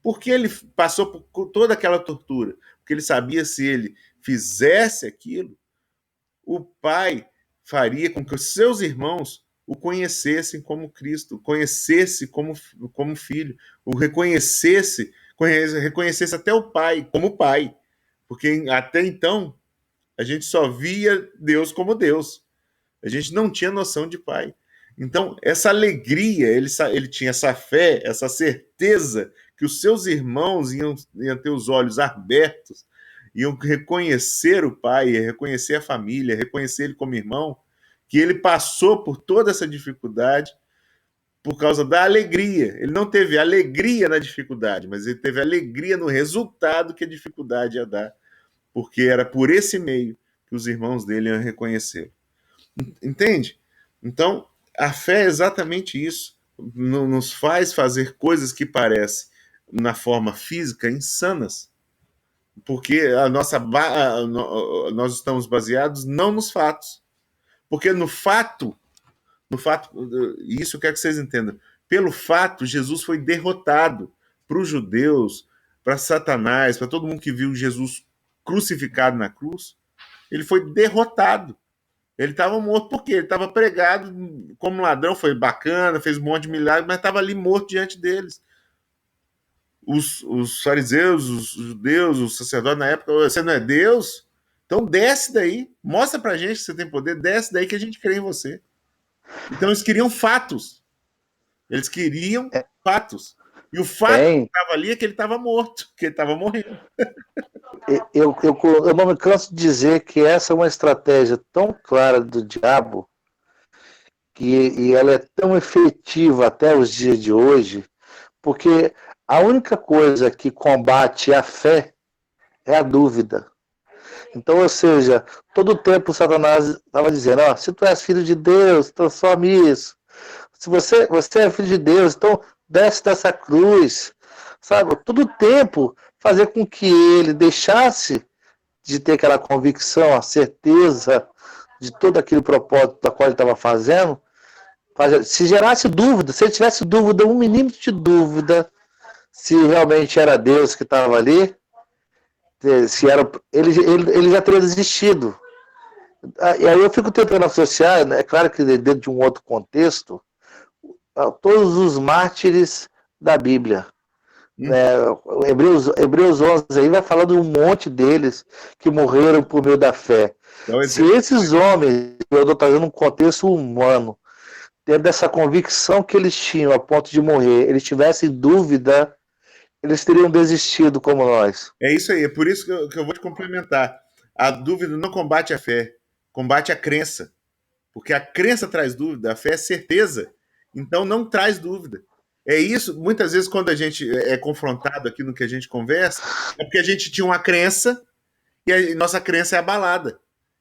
Porque ele passou por toda aquela tortura? Porque ele sabia se ele fizesse aquilo, o Pai faria com que os seus irmãos o conhecessem como Cristo, o conhecesse como filho, o reconhecesse até o Pai como Pai. Porque até então a gente só via Deus como Deus. A gente não tinha noção de Pai. Então, essa alegria, ele tinha essa fé, essa certeza que os seus irmãos iam ter os olhos abertos, iam reconhecer o pai, reconhecer a família, reconhecer ele como irmão, que ele passou por toda essa dificuldade por causa da alegria. Ele não teve alegria na dificuldade, mas ele teve alegria no resultado que a dificuldade ia dar, porque era por esse meio que os irmãos dele iam reconhecer. Entende? Então, a fé é exatamente isso. Nos faz fazer coisas que parecem, na forma física, insanas. Porque nós estamos baseados não nos fatos. Porque no fato, isso eu quero que vocês entendam. Pelo fato, Jesus foi derrotado para os judeus, para Satanás, para todo mundo que viu Jesus crucificado na cruz. Ele foi derrotado. Ele estava morto porque ele estava pregado como ladrão, foi bacana, fez um monte de milagres, mas estava ali morto diante deles. Os fariseus, os judeus, os sacerdotes na época, você não é Deus? Então desce daí, mostra pra gente que você tem poder, desce daí que a gente crê em você. Então eles queriam fatos. Eles queriam fatos. E o fato que estava ali é que ele estava morto, que ele estava morrendo. Eu não me canso de dizer que essa é uma estratégia tão clara do diabo e ela é tão efetiva até os dias de hoje, porque a única coisa que combate a fé é a dúvida. Então, ou seja, todo o tempo Satanás estava dizendo, ó, se tu és filho de Deus, transforme isso. Se você é filho de Deus, então desce dessa cruz. Sabe? Todo o tempo fazer com que ele deixasse de ter aquela convicção, a certeza de todo aquele propósito da qual ele estava fazendo, se gerasse dúvida, se ele tivesse dúvida, um milímetro de dúvida, se realmente era Deus que estava ali, se era, ele já teria desistido. E aí eu fico tentando associar, é claro que dentro de um outro contexto, todos os mártires da Bíblia. Né? Hebreus 11 aí vai falar de um monte deles que morreram por meio da fé. Se esses homens, eu estou trazendo um contexto humano, dentro dessa convicção que eles tinham a ponto de morrer, eles tivessem dúvida, eles teriam desistido como nós. É isso aí, é por isso que eu vou te complementar. A dúvida não combate a fé, combate a crença. Porque a crença traz dúvida, a fé é certeza. Então não traz dúvida. É isso, muitas vezes, quando a gente é confrontado aqui no que a gente conversa, é porque a gente tinha uma crença e a nossa crença é abalada.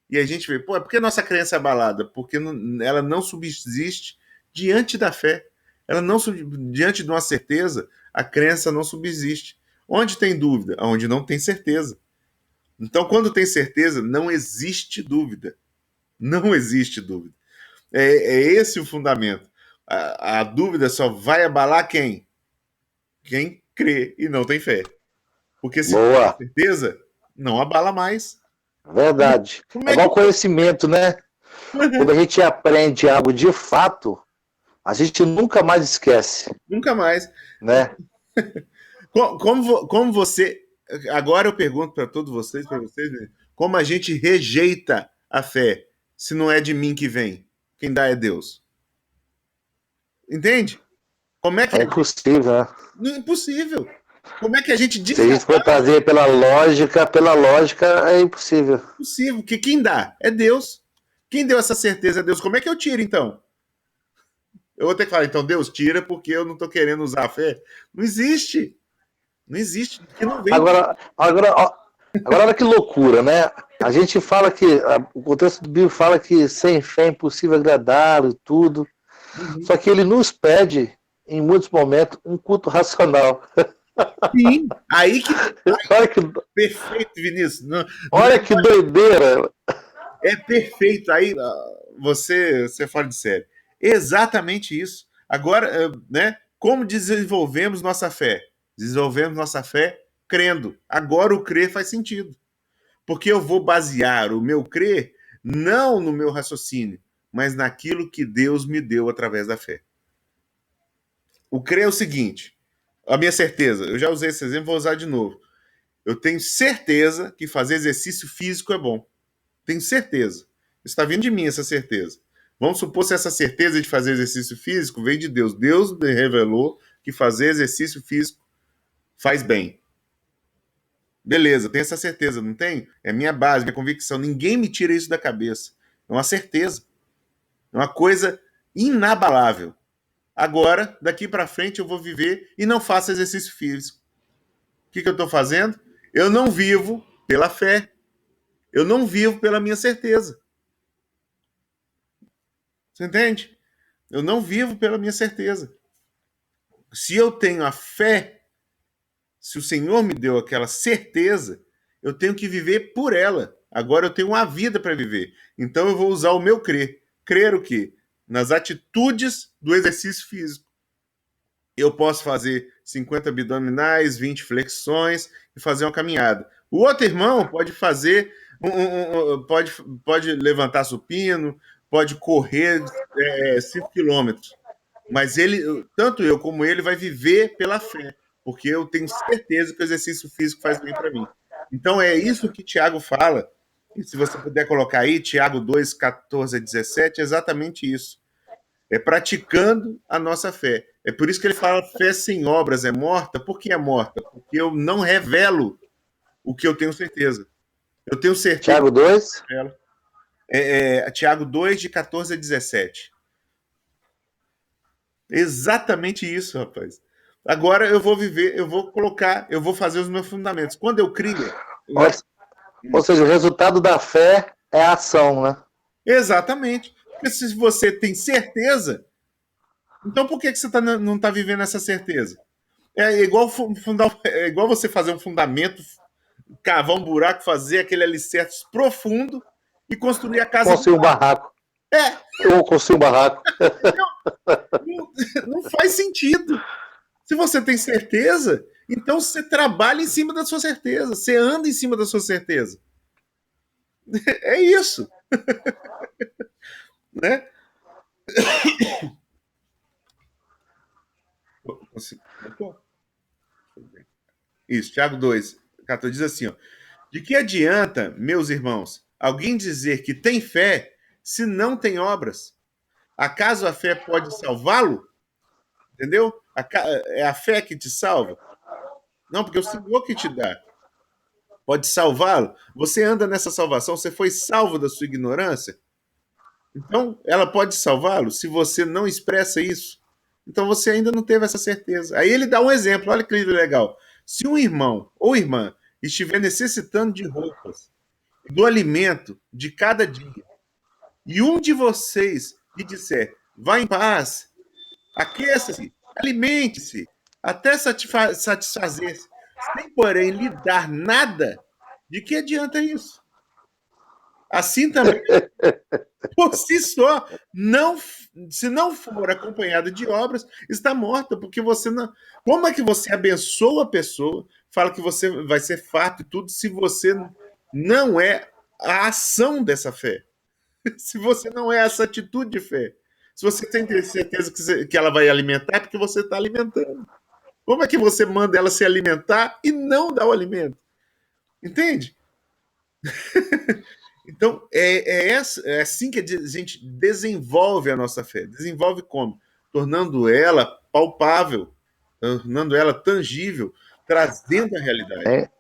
E a gente vê, pô, por que nossa crença é abalada? Porque ela não subsiste diante da fé. Ela não diante de uma certeza, a crença não subsiste. Onde tem dúvida? Onde não tem certeza. Então, quando tem certeza, não existe dúvida. Não existe dúvida. É esse o fundamento. A dúvida só vai abalar quem? Quem crê e não tem fé. Porque se tem Boa, certeza, não abala mais. verdade. Como É é que. igual conhecimento, né? Quando a gente aprende algo de fato, a gente nunca mais esquece, Nunca mais. né? Como você. Agora eu pergunto para vocês, né, como a gente rejeita a fé se não é de mim que vem? Quem dá é Deus. Entende? Como é que É a gente. impossível, né? Não é impossível. Como é que a gente Se a gente for trazer pela lógica, é impossível. possível? Porque quem dá é Deus. Quem deu essa certeza é Deus. Como é que eu tiro então? Eu vou ter que falar, então Deus tira porque eu não estou querendo usar a fé. Não existe. Não existe. Porque não vem. Agora, olha que loucura, né? A gente fala que, o contexto do Bíblia fala que sem fé é impossível agradar e tudo. Uhum. Só que ele nos pede, em muitos momentos, um culto racional. Sim. Aí que. Olha que, Perfeito, Vinícius. Não, não olha que doideira. é perfeito. Aí você fala de sério. Exatamente isso. Agora, né? Como desenvolvemos nossa fé? Desenvolvemos nossa fé crendo. Agora o crer faz sentido. Porque eu vou basear o meu crer não no meu raciocínio, mas naquilo que Deus me deu através da fé. O crer é o seguinte: a minha certeza, eu já usei esse exemplo, vou usar de novo. Eu tenho certeza que fazer exercício físico é bom. Tenho certeza. Está vindo de mim essa certeza. Vamos supor se essa certeza de fazer exercício físico vem de Deus. Deus me revelou que fazer exercício físico faz bem. Beleza, tenho essa certeza, não tem? É minha base, minha convicção. Ninguém me tira isso da cabeça. É uma certeza. É uma coisa inabalável. Agora, daqui para frente, eu vou viver e não faço exercício físico. O que eu estou fazendo? Eu não vivo pela fé. Eu não vivo pela minha certeza. Você entende? Eu não vivo pela minha certeza. Se eu tenho a fé, se o Senhor me deu aquela certeza, eu tenho que viver por ela. Agora eu tenho uma vida para viver. Então eu vou usar o meu crer. Crer o quê? Nas atitudes do exercício físico. Eu posso fazer 50 abdominais, 20 flexões e fazer uma caminhada. O outro irmão pode fazer, pode levantar supino, pode correr 5 quilômetros. Mas ele, tanto eu como ele, vai viver pela fé, porque eu tenho certeza que o exercício físico faz bem para mim. Então é isso que Tiago fala. E se você puder colocar aí, Tiago 2, 14 a 17, é exatamente isso. É praticando a nossa fé. É por isso que ele fala: fé sem obras é morta. Por que é morta? Porque eu não revelo o que eu tenho certeza. Eu tenho certeza. Tiago 2. Tiago 2, de 14 a 17. Exatamente isso, rapaz. Agora eu vou viver, eu vou colocar, eu vou fazer os meus fundamentos. Quando eu crio. Ou seja, o resultado da fé é a ação, né? Exatamente. Porque se você tem certeza, então por que você não está vivendo essa certeza? É igual, é igual você fazer um fundamento, cavar um buraco, fazer aquele alicerce profundo e construir a casa do Construir um lado. barraco. É. Ou construir um barraco. Não faz sentido. Se você tem certeza, então você trabalha em cima da sua certeza, você anda em cima da sua certeza. É isso. Né? Isso, Tiago 2, 14 diz assim: ó, de que adianta, meus irmãos, alguém dizer que tem fé se não tem obras? Acaso a fé pode salvá-lo? Entendeu? É a fé que te salva? Não, porque é o Senhor que te dá. Pode salvá-lo? Você anda nessa salvação, você foi salvo da sua ignorância? Então, ela pode salvá-lo se você não expressa isso. Então você ainda não teve essa certeza. Aí ele dá um exemplo, olha que legal. Se um irmão ou irmã estiver necessitando de roupas, do alimento de cada dia, e um de vocês lhe disser, vá em paz, aqueça-se, alimente-se, até satisfazer-se, sem, porém, lhe dar nada, de que adianta isso? Assim também, por si só, não, se não for acompanhada de obras, está morta, porque você não. Como é que você abençoa a pessoa, fala que você vai ser farto e tudo, se você não é a ação dessa fé? Se você não é essa atitude de fé? Se você tem certeza que ela vai alimentar, é porque você está alimentando. Como é que você manda ela se alimentar e não dá o alimento? Entende? Então, é assim que a gente desenvolve a nossa fé. Desenvolve como? Tornando ela palpável, tornando ela tangível, trazendo a realidade.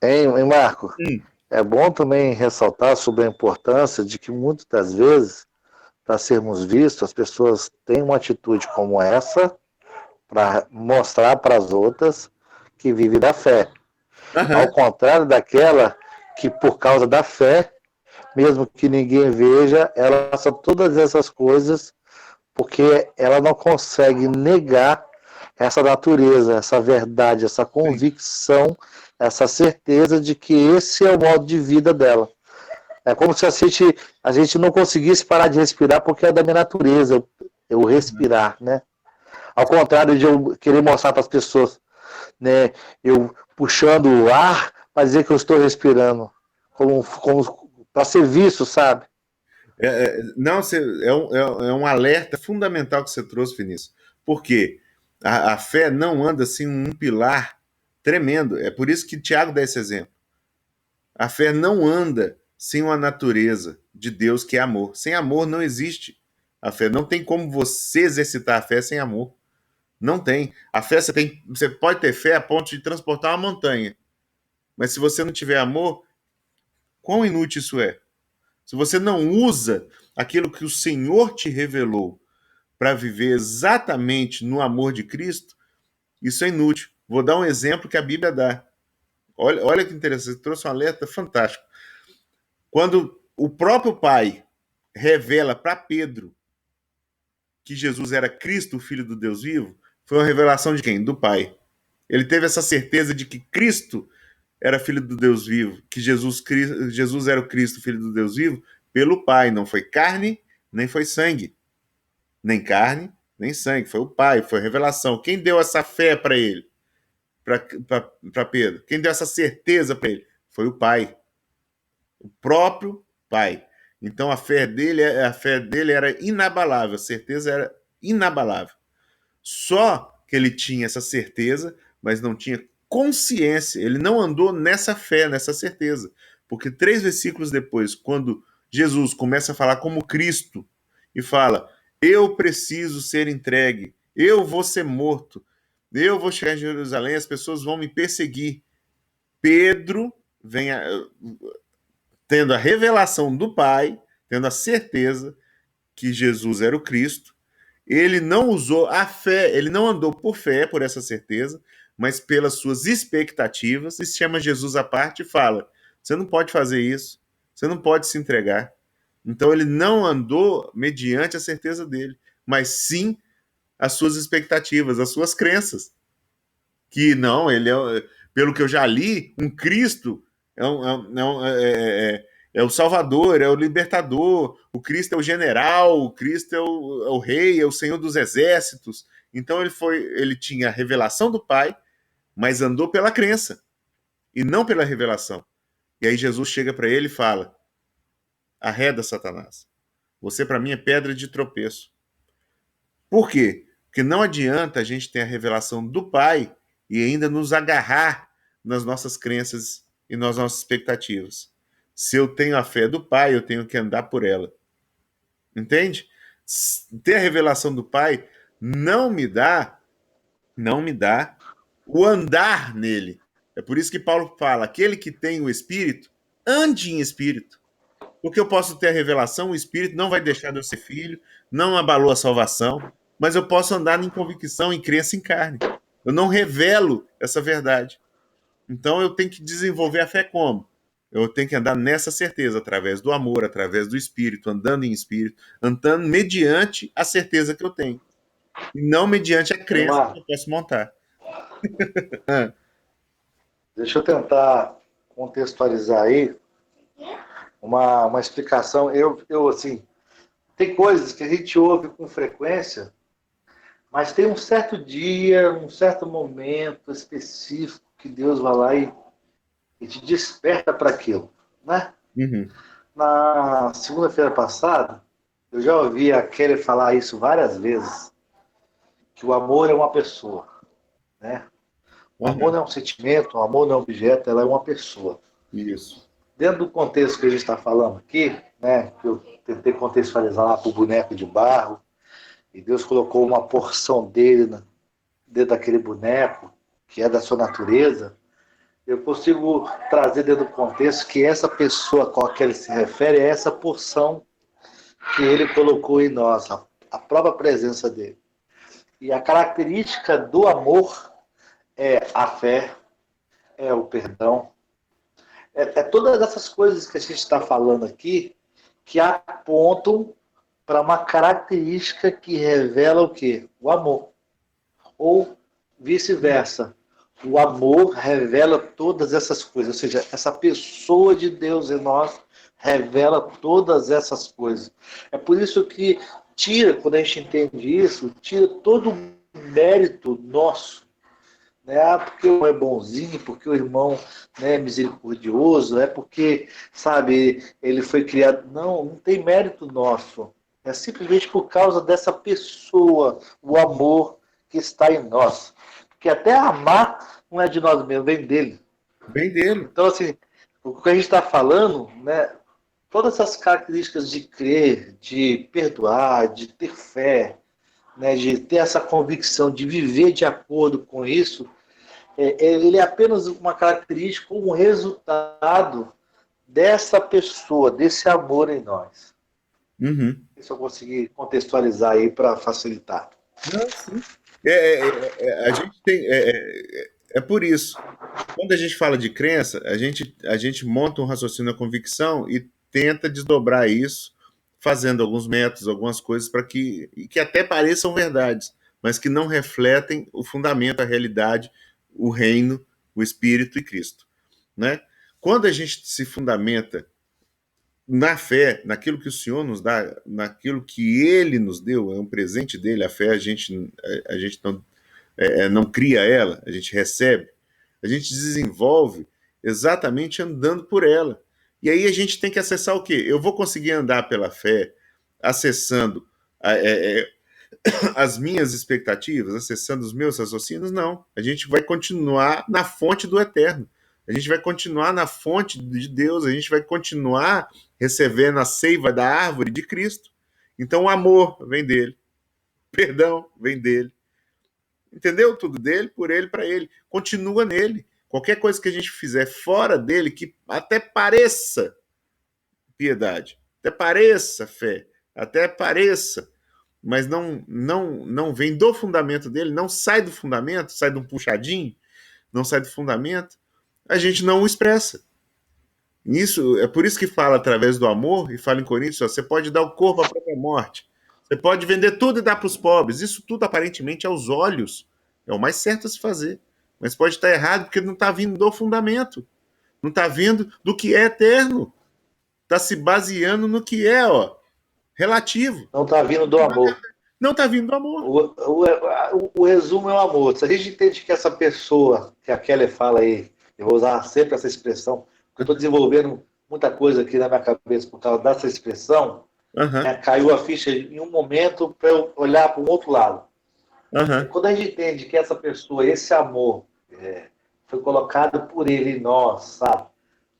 Hein, Marco? Hum. É bom também ressaltar sobre a importância de que muitas das vezes, para sermos vistos, as pessoas têm uma atitude como essa para mostrar para as outras que vive da fé. Ao Aham. contrário daquela que, por causa da fé, mesmo que ninguém veja, ela passa todas essas coisas porque ela não consegue negar essa natureza, essa verdade, essa Sim. convicção, essa certeza de que esse é o modo de vida dela. É como se a gente não conseguisse parar de respirar porque é da minha natureza, eu respirar, né? Ao contrário de eu querer mostrar para as pessoas, né? Eu puxando o ar para dizer que eu estou respirando, como para ser visto, sabe? Não, é um alerta fundamental que você trouxe, Vinícius. Por quê? A fé não anda sem um pilar tremendo. É por isso que Tiago dá esse exemplo. A fé não anda sem uma natureza de Deus que é amor. Sem amor não existe a fé. Não tem como você exercitar a fé sem amor. Não tem. A fé você pode ter fé a ponto de transportar uma montanha. Mas se você não tiver amor, quão inútil isso é? Se você não usa aquilo que o Senhor te revelou para viver exatamente no amor de Cristo, isso é inútil. Vou dar um exemplo que a Bíblia dá. Olha que interessante, trouxe um alerta fantástico. Quando o próprio Pai revela para Pedro que Jesus era Cristo, o Filho do Deus vivo, foi uma revelação de quem? Do Pai. Ele teve essa certeza de que Cristo era Filho do Deus vivo, que Jesus era o Cristo, Filho do Deus vivo, pelo Pai. Não foi carne, nem foi sangue. Nem carne, nem sangue. Foi o Pai, foi a revelação. Quem deu essa fé para ele? Para Pedro? Quem deu essa certeza para ele? Foi o Pai. O próprio Pai. Então a fé dele era inabalável, a certeza era inabalável. Só que ele tinha essa certeza, mas não tinha consciência. Ele não andou nessa fé, nessa certeza. Porque 3 versículos depois, quando Jesus começa a falar como Cristo e fala: eu preciso ser entregue, eu vou ser morto, eu vou chegar em Jerusalém, as pessoas vão me perseguir. Pedro vem tendo a revelação do Pai, tendo a certeza que Jesus era o Cristo. Ele não usou a fé, ele não andou por fé, por essa certeza, mas pelas suas expectativas, e chama Jesus à parte e fala: você não pode fazer isso, você não pode se entregar. Então ele não andou mediante a certeza dele, mas sim as suas expectativas, as suas crenças. Que não, pelo que eu já li, um Cristo é o Salvador, é o Libertador, o Cristo é o general, o Cristo é o rei, é o Senhor dos exércitos. Então ele tinha a revelação do Pai, mas andou pela crença e não pela revelação. E aí Jesus chega para ele e fala: arreda, Satanás. Você para mim é pedra de tropeço. Por quê? Porque não adianta a gente ter a revelação do Pai e ainda nos agarrar nas nossas crenças e nas nossas expectativas. Se eu tenho a fé do Pai, eu tenho que andar por ela. Entende? Ter a revelação do Pai não me dá o andar nele. É por isso que Paulo fala: aquele que tem o Espírito, ande em Espírito. Porque eu posso ter a revelação, o Espírito não vai deixar de eu ser filho, não abalou a salvação. mas eu posso andar em convicção, em crença em carne. Eu não revelo essa verdade. Então eu tenho que desenvolver a fé como? Eu tenho que andar nessa certeza, através do amor, através do Espírito, andando em Espírito, andando mediante a certeza que eu tenho. E não mediante a crença que Neymar, eu posso montar. deixa eu tentar contextualizar aí uma explicação. Assim, tem coisas que a gente ouve com frequência, mas tem um certo dia, um certo momento específico que Deus vai lá e te desperta para aquilo, né? Uhum. Na segunda-feira passada, eu já ouvi a Kelly falar isso várias vezes, que o amor é uma pessoa, né? O amor Uhum. não é um sentimento, o amor não é um objeto, ela é uma pessoa. Isso. Dentro do contexto que a gente está falando aqui, né, que eu tentei contextualizar lá para o boneco de barro, e Deus colocou uma porção dele dentro daquele boneco, que é da sua natureza, eu consigo trazer dentro do contexto que essa pessoa a que ele se refere é essa porção que ele colocou em nós, a própria presença dele. E a característica do amor é a fé, é o perdão, é todas essas coisas que a gente está falando aqui que apontam para uma característica que revela o quê? O amor. Ou vice-versa. O amor revela todas essas coisas, ou seja, essa pessoa de Deus em nós revela todas essas coisas. É por isso que tira, quando a gente entende isso, tira todo o mérito nosso, né? Ah, porque o irmão é bonzinho, porque o irmão, né, é misericordioso, é porque, sabe, ele foi criado. Não, não tem mérito nosso. É simplesmente por causa dessa pessoa, o amor que está em nós. Porque até amar não é de nós mesmos, vem dele. Bem dele. Então, assim, o que a gente está falando, né, todas essas características de crer, de perdoar, de ter fé, né, de ter essa convicção, de viver de acordo com isso, ele é apenas uma característica, um resultado dessa pessoa, desse amor em nós. Uhum. Se eu conseguir contextualizar aí para facilitar. Não, sim. A gente tem. É por isso. Quando a gente fala de crença, a gente monta um raciocínio da convicção e tenta desdobrar isso, fazendo alguns métodos, algumas coisas para que até pareçam verdades, mas que não refletem o fundamento, a realidade, o reino, o Espírito e Cristo, né? Quando a gente se fundamenta na fé, naquilo que o Senhor nos dá, naquilo que Ele nos deu, é um presente dele, a fé a gente não cria ela, a gente recebe, a gente desenvolve exatamente andando por ela. E aí a gente tem que acessar o quê? Eu vou conseguir andar pela fé acessando as minhas expectativas, acessando os meus raciocínios? Não. A gente vai continuar na fonte do eterno. A gente vai continuar na fonte de Deus, a gente vai continuar recebendo a seiva da árvore de Cristo. Então o amor vem dele, perdão vem dele, entendeu? Tudo dele, por ele, para ele. Continua nele. Qualquer coisa que a gente fizer fora dele, que até pareça piedade, até pareça fé, até pareça, mas não vem do fundamento dele, não sai do fundamento, sai de um puxadinho, não sai do fundamento, a gente não o expressa. Isso é por isso que fala através do amor e fala em Coríntios, ó, você pode dar o corpo à própria morte, você pode vender tudo e dar para os pobres. Isso tudo aparentemente aos olhos é o mais certo a se fazer, mas pode estar errado porque não está vindo do fundamento, não está vindo do que é eterno, está se baseando no que é, ó, relativo. Não está vindo do amor. Não está vindo do amor. O resumo é o amor. Se a gente entende que essa pessoa, que a Kelly fala aí, eu vou usar sempre essa expressão, porque eu estou desenvolvendo muita coisa aqui na minha cabeça por causa dessa expressão, Uhum, caiu a ficha em um momento para eu olhar para o outro lado. uhum. Quando a gente entende que essa pessoa, esse amor, foi colocado por ele em nós, sabe?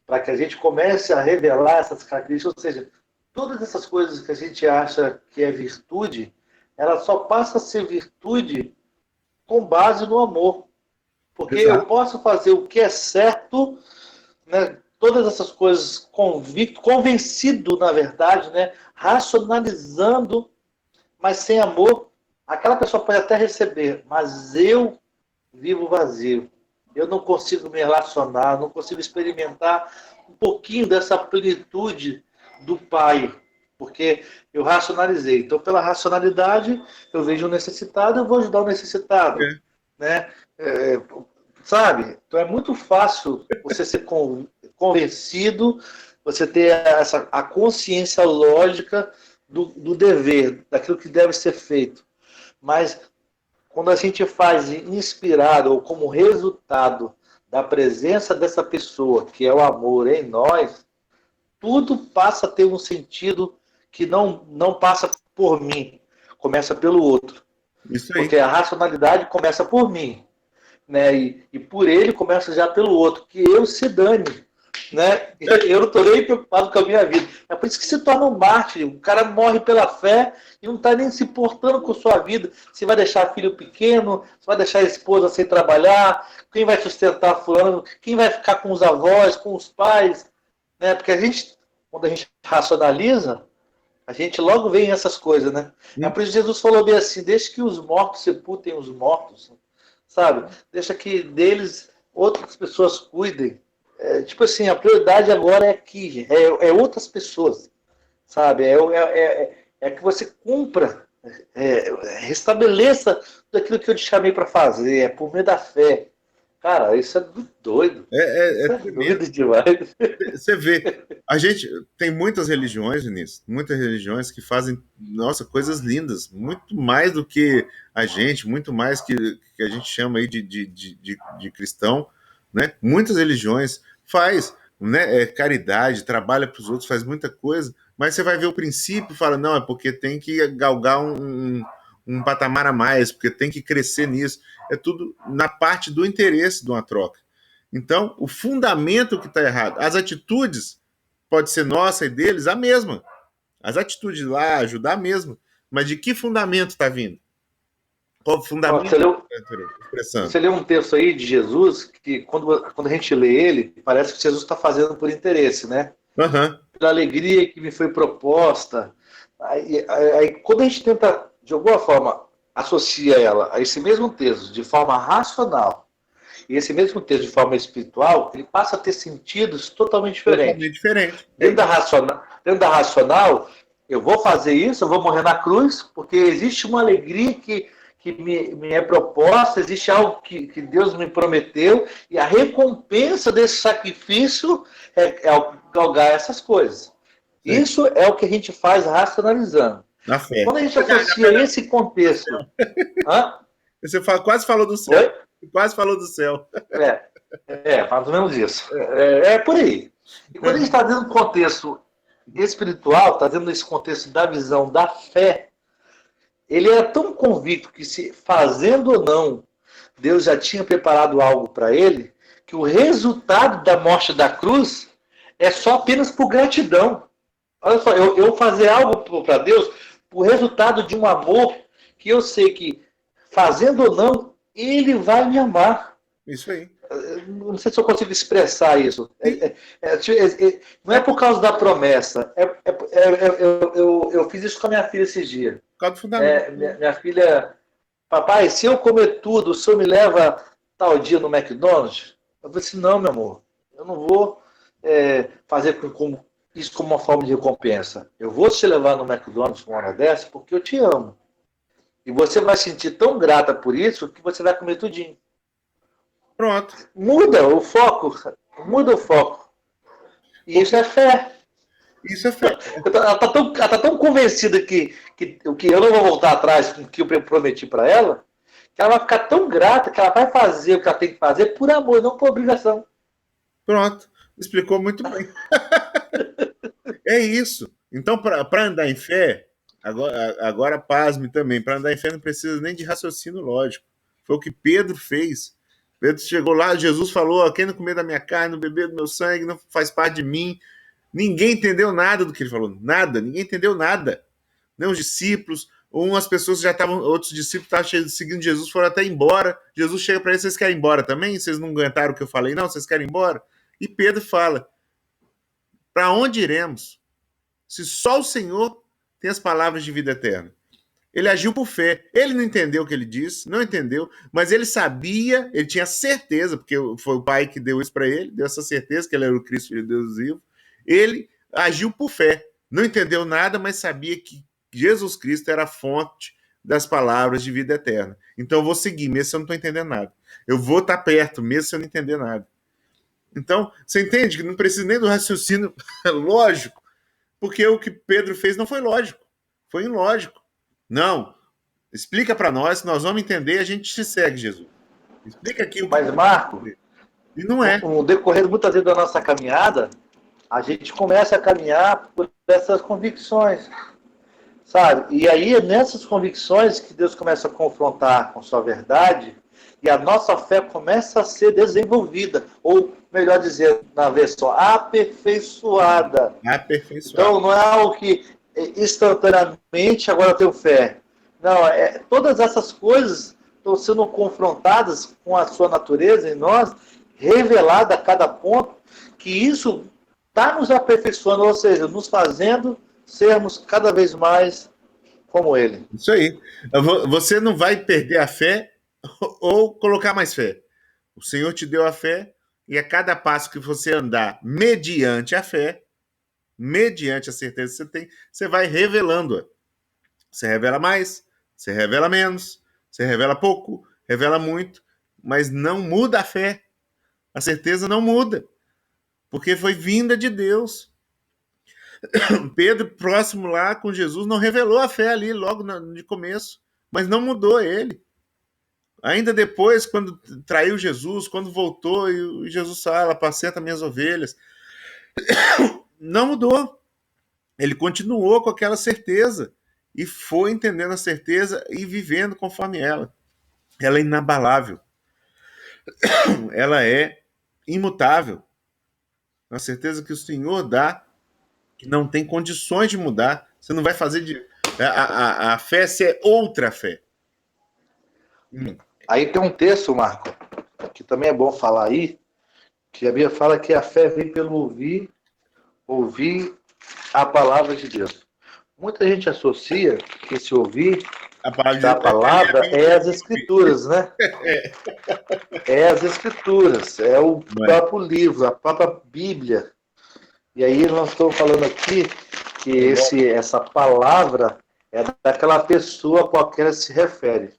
Para que a gente comece a revelar essas características, ou seja, todas essas coisas que a gente acha que é virtude, ela só passa a ser virtude com base no amor. Porque eu Exato. posso fazer o que é certo, né? Todas essas coisas convicto, convencido, na verdade, né? Racionalizando, mas sem amor, Aquela pessoa pode até receber, mas eu vivo vazio. Eu não consigo me relacionar, não consigo experimentar um pouquinho dessa plenitude do Pai, porque eu racionalizei. Então, pela racionalidade, eu vejo o necessitado, eu vou ajudar o necessitado, É. né? É, sabe? Então é muito fácil você ser convencido, você ter a consciência lógica do dever, daquilo que deve ser feito. Mas quando a gente faz inspirado ou como resultado da presença dessa pessoa, que é o amor em nós, tudo passa a ter um sentido que não passa por mim, começa pelo outro. Isso aí. Porque a racionalidade começa por mim, né? E por ele começa já pelo outro, que eu se dane, né? Eu não estou nem preocupado com a minha vida. É por isso que se torna um mártir. O cara morre pela fé e não está nem se importando com a sua vida. Se vai deixar filho pequeno, se vai deixar a esposa sem trabalhar, quem vai sustentar fulano, quem vai ficar com os avós, com os pais, né? Porque quando a gente racionaliza, a gente logo vê essas coisas, né? É por isso que Jesus falou bem assim: deixa que os mortos sepultem os mortos, sabe? Deixa que deles outras pessoas cuidem. É, tipo assim, a prioridade agora é aqui, é outras pessoas, sabe? É que você cumpra, restabeleça tudo aquilo que eu te chamei para fazer, é por meio da fé. Cara, isso é doido. É Isso é tremendo. doido demais. Você vê, a gente tem muitas religiões, Vinícius, muitas religiões que fazem, nossa, coisas lindas, muito mais do que a gente, muito mais que a gente chama aí de cristão, né? Muitas religiões faz, né, caridade, trabalha para os outros, faz muita coisa, mas você vai ver o princípio e fala, não, é porque tem que galgar um patamar a mais, porque tem que crescer nisso. É tudo na parte do interesse de uma troca. Então, o fundamento que está errado, as atitudes, pode ser nossa e deles, a mesma. As atitudes lá, ajudar a mesma. Mas de que fundamento está vindo? Qual o Ó, fundamento que está expressando? você lê um texto aí de Jesus que, quando a gente lê ele, parece que Jesus está fazendo por interesse, né? Aham. Pela alegria que me foi proposta. Aí, quando a gente tenta, de alguma forma, associa ela a esse mesmo texto de forma racional e esse mesmo texto de forma espiritual, ele passa a ter sentidos totalmente Totalmente diferentes. diferente. Dentro da racional, eu vou fazer isso, eu vou morrer na cruz, porque existe uma alegria que me é proposta, existe algo que Deus me prometeu, e a recompensa desse sacrifício é galgar essas coisas. Sim. Isso é o que a gente faz racionalizando. Na fé. Quando a gente associa esse contexto. Hã? Você quase falou do céu. Oi? Quase falou do céu. É, mais ou menos isso. É por aí. E quando a gente está dentro do contexto espiritual, está dentro desse contexto da visão da fé, ele era tão convicto que, se fazendo ou não, Deus já tinha preparado algo para ele, que o resultado da morte da cruz é só apenas por gratidão. Olha só, eu fazer algo para Deus por resultado de um amor que eu sei que, fazendo ou não, ele vai me amar. Isso aí. Não sei se eu consigo expressar isso. Não é por causa da promessa. Eu fiz isso com a minha filha esses dias. Por causa do fundamento. Minha filha, papai, se eu comer tudo, o senhor me leva tal dia no McDonald's? Eu falei assim, não, meu amor, eu não vou fazer isso como uma forma de recompensa. Eu vou te levar no McDonald's uma hora dessa porque eu te amo. E você vai sentir tão grata por isso que você vai comer tudinho. Pronto. Muda o foco. Muda o foco. E isso é fé. Isso é fé. Ela tá tão convencida que eu não vou voltar atrás com o que eu prometi para ela, que ela vai ficar tão grata que ela vai fazer o que ela tem que fazer por amor, não por obrigação. Pronto. Explicou muito bem. É isso. Então, para andar em fé, agora pasme também, para andar em fé não precisa nem de raciocínio lógico. Foi o que Pedro fez. Pedro chegou lá, Jesus falou: quem não comer da minha carne, não beber do meu sangue, não faz parte de mim. Ninguém entendeu nada do que ele falou. Nada, ninguém entendeu nada. Nem os discípulos, umas pessoas já estavam, outros discípulos estavam seguindo Jesus, foram até embora. Jesus chega para eles: vocês querem ir embora também? Vocês não aguentaram o que eu falei? Não, vocês querem ir embora? E Pedro fala: para onde iremos? Se só o Senhor tem as palavras de vida eterna. Ele agiu por fé. Ele não entendeu o que ele disse, não entendeu, mas ele sabia, ele tinha certeza, porque foi o Pai que deu isso para ele, deu essa certeza que ele era o Cristo, Filho de Deus vivo. Ele agiu por fé. Não entendeu nada, mas sabia que Jesus Cristo era a fonte das palavras de vida eterna. Então eu vou seguir, mesmo se eu não estou entendendo nada. Eu vou estar perto, mesmo se eu não entender nada. Então, você entende que não precisa nem do raciocínio lógico, porque o que Pedro fez não foi lógico, foi ilógico. Não, explica para nós, nós vamos entender e a gente te segue, Jesus. Explica aqui o que... Mas, Marco, e não é. No decorrer muitas vezes da nossa caminhada, a gente começa a caminhar por essas convicções, sabe? E aí é nessas convicções que Deus começa a confrontar com sua verdade e a nossa fé começa a ser desenvolvida, ou melhor dizer, na versão aperfeiçoada. Então não é algo que instantaneamente agora eu tenho fé. Não, todas essas coisas estão sendo confrontadas com a sua natureza em nós, revelada a cada ponto, que isso está nos aperfeiçoando, ou seja, nos fazendo sermos cada vez mais como Ele. Isso aí. Você não vai perder a fé ou colocar mais fé. O Senhor te deu a fé e a cada passo que você andar mediante a fé, mediante a certeza que você tem, você vai revelando-a. Você revela mais, você revela menos, você revela pouco, revela muito, mas não muda a fé. A certeza não muda, porque foi vinda de Deus. Pedro, próximo lá com Jesus, não revelou a fé ali logo de começo, mas não mudou ele. Ainda depois, quando traiu Jesus, quando voltou e Jesus fala, apacenta minhas ovelhas, não mudou. Ele continuou com aquela certeza e foi entendendo a certeza e vivendo conforme ela. Ela é inabalável. Ela é imutável. A certeza que o Senhor dá, que não tem condições de mudar. Você não vai fazer de... A fé ser outra fé. Aí tem um texto, Marco, que também é bom falar aí, que a Bíblia fala que a fé vem pelo ouvir a palavra de Deus. Muita gente associa que esse ouvir a palavra é as Escrituras, né? É as Escrituras, é o próprio livro, a própria Bíblia. E aí nós estamos falando aqui que essa palavra é daquela pessoa a qual ela se refere.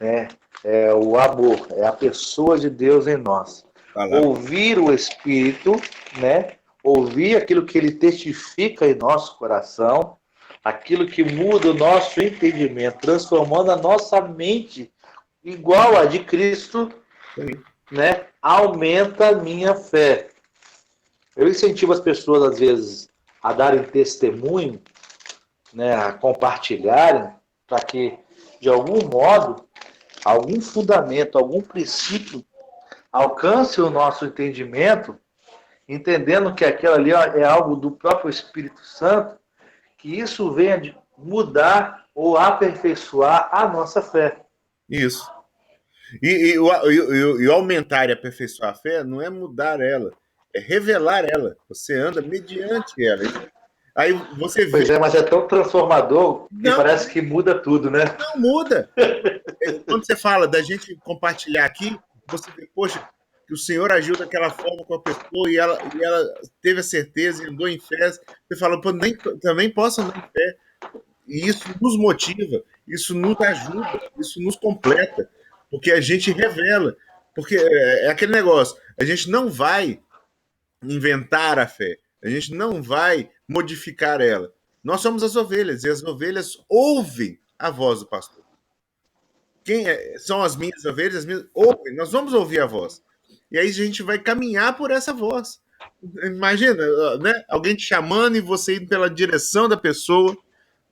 Né? É o amor, é a pessoa de Deus em nós. Ouvir o Espírito, né? Ouvir aquilo que ele testifica em nosso coração, aquilo que muda o nosso entendimento, transformando a nossa mente igual a de Cristo, né? Aumenta a minha fé. Eu incentivo as pessoas, às vezes, a darem testemunho, né? A compartilharem, para que, de algum modo, algum fundamento, algum princípio alcance o nosso entendimento, entendendo que aquilo ali é algo do próprio Espírito Santo, que isso venha de mudar ou aperfeiçoar a nossa fé. Isso. E o aumentar e aperfeiçoar a fé não é mudar ela, é revelar ela. Você anda mediante ela. Aí você vê... Pois é, mas é tão transformador que parece que muda tudo, né? Não muda. Quando você fala da gente compartilhar aqui, você vê, poxa, que o Senhor agiu daquela forma com a pessoa e ela teve a certeza e andou em fé. Você fala, pô, também posso andar em fé. E isso nos motiva, isso nos ajuda, isso nos completa, porque a gente revela. Porque é aquele negócio, a gente não vai inventar a fé, a gente não vai modificar ela. Nós somos as ovelhas, e as ovelhas ouvem a voz do pastor. Quem são as minhas ovelhas? As minhas ouvem, nós vamos ouvir a voz. E aí a gente vai caminhar por essa voz. Imagina, né? Alguém te chamando e você indo pela direção da pessoa,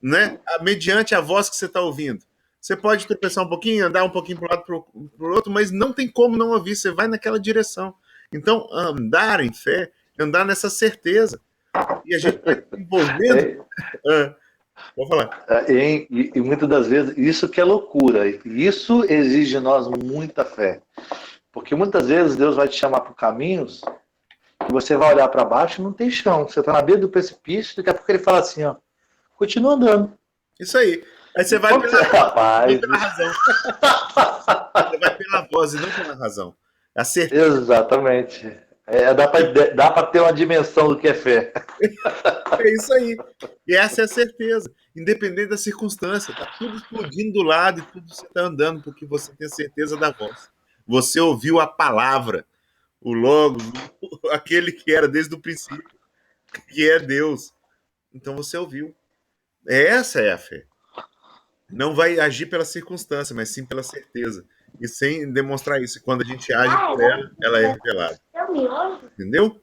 né? Mediante a voz que você está ouvindo. Você pode tropeçar um pouquinho, andar um pouquinho para um lado para o outro, mas não tem como não ouvir, você vai naquela direção. Então, andar em fé, andar nessa certeza. E a gente vai envolvendo... Vou falar. E muitas das vezes, isso que é loucura. Isso exige de nós muita fé. Porque muitas vezes Deus vai te chamar por caminhos que você vai olhar para baixo e não tem chão. Você está na beira do precipício, daqui a pouco ele fala assim, ó, continua andando. Isso aí. Aí você vai Como pela você, voz, não rapaz? pela razão. Você vai pela voz e não pela razão. A certeza Exatamente. Dá para ter uma dimensão do que é fé. é isso aí. E essa é a certeza. Independente da circunstância, tá tudo explodindo do lado e tudo você está andando, porque você tem a certeza da voz. Você ouviu a palavra, o Logos, aquele que era desde o princípio, que é Deus. Então você ouviu. Essa é a fé. Não vai agir pela circunstância, mas sim pela certeza. E sem demonstrar isso. Quando a gente age por ela, ela é revelada. Entendeu?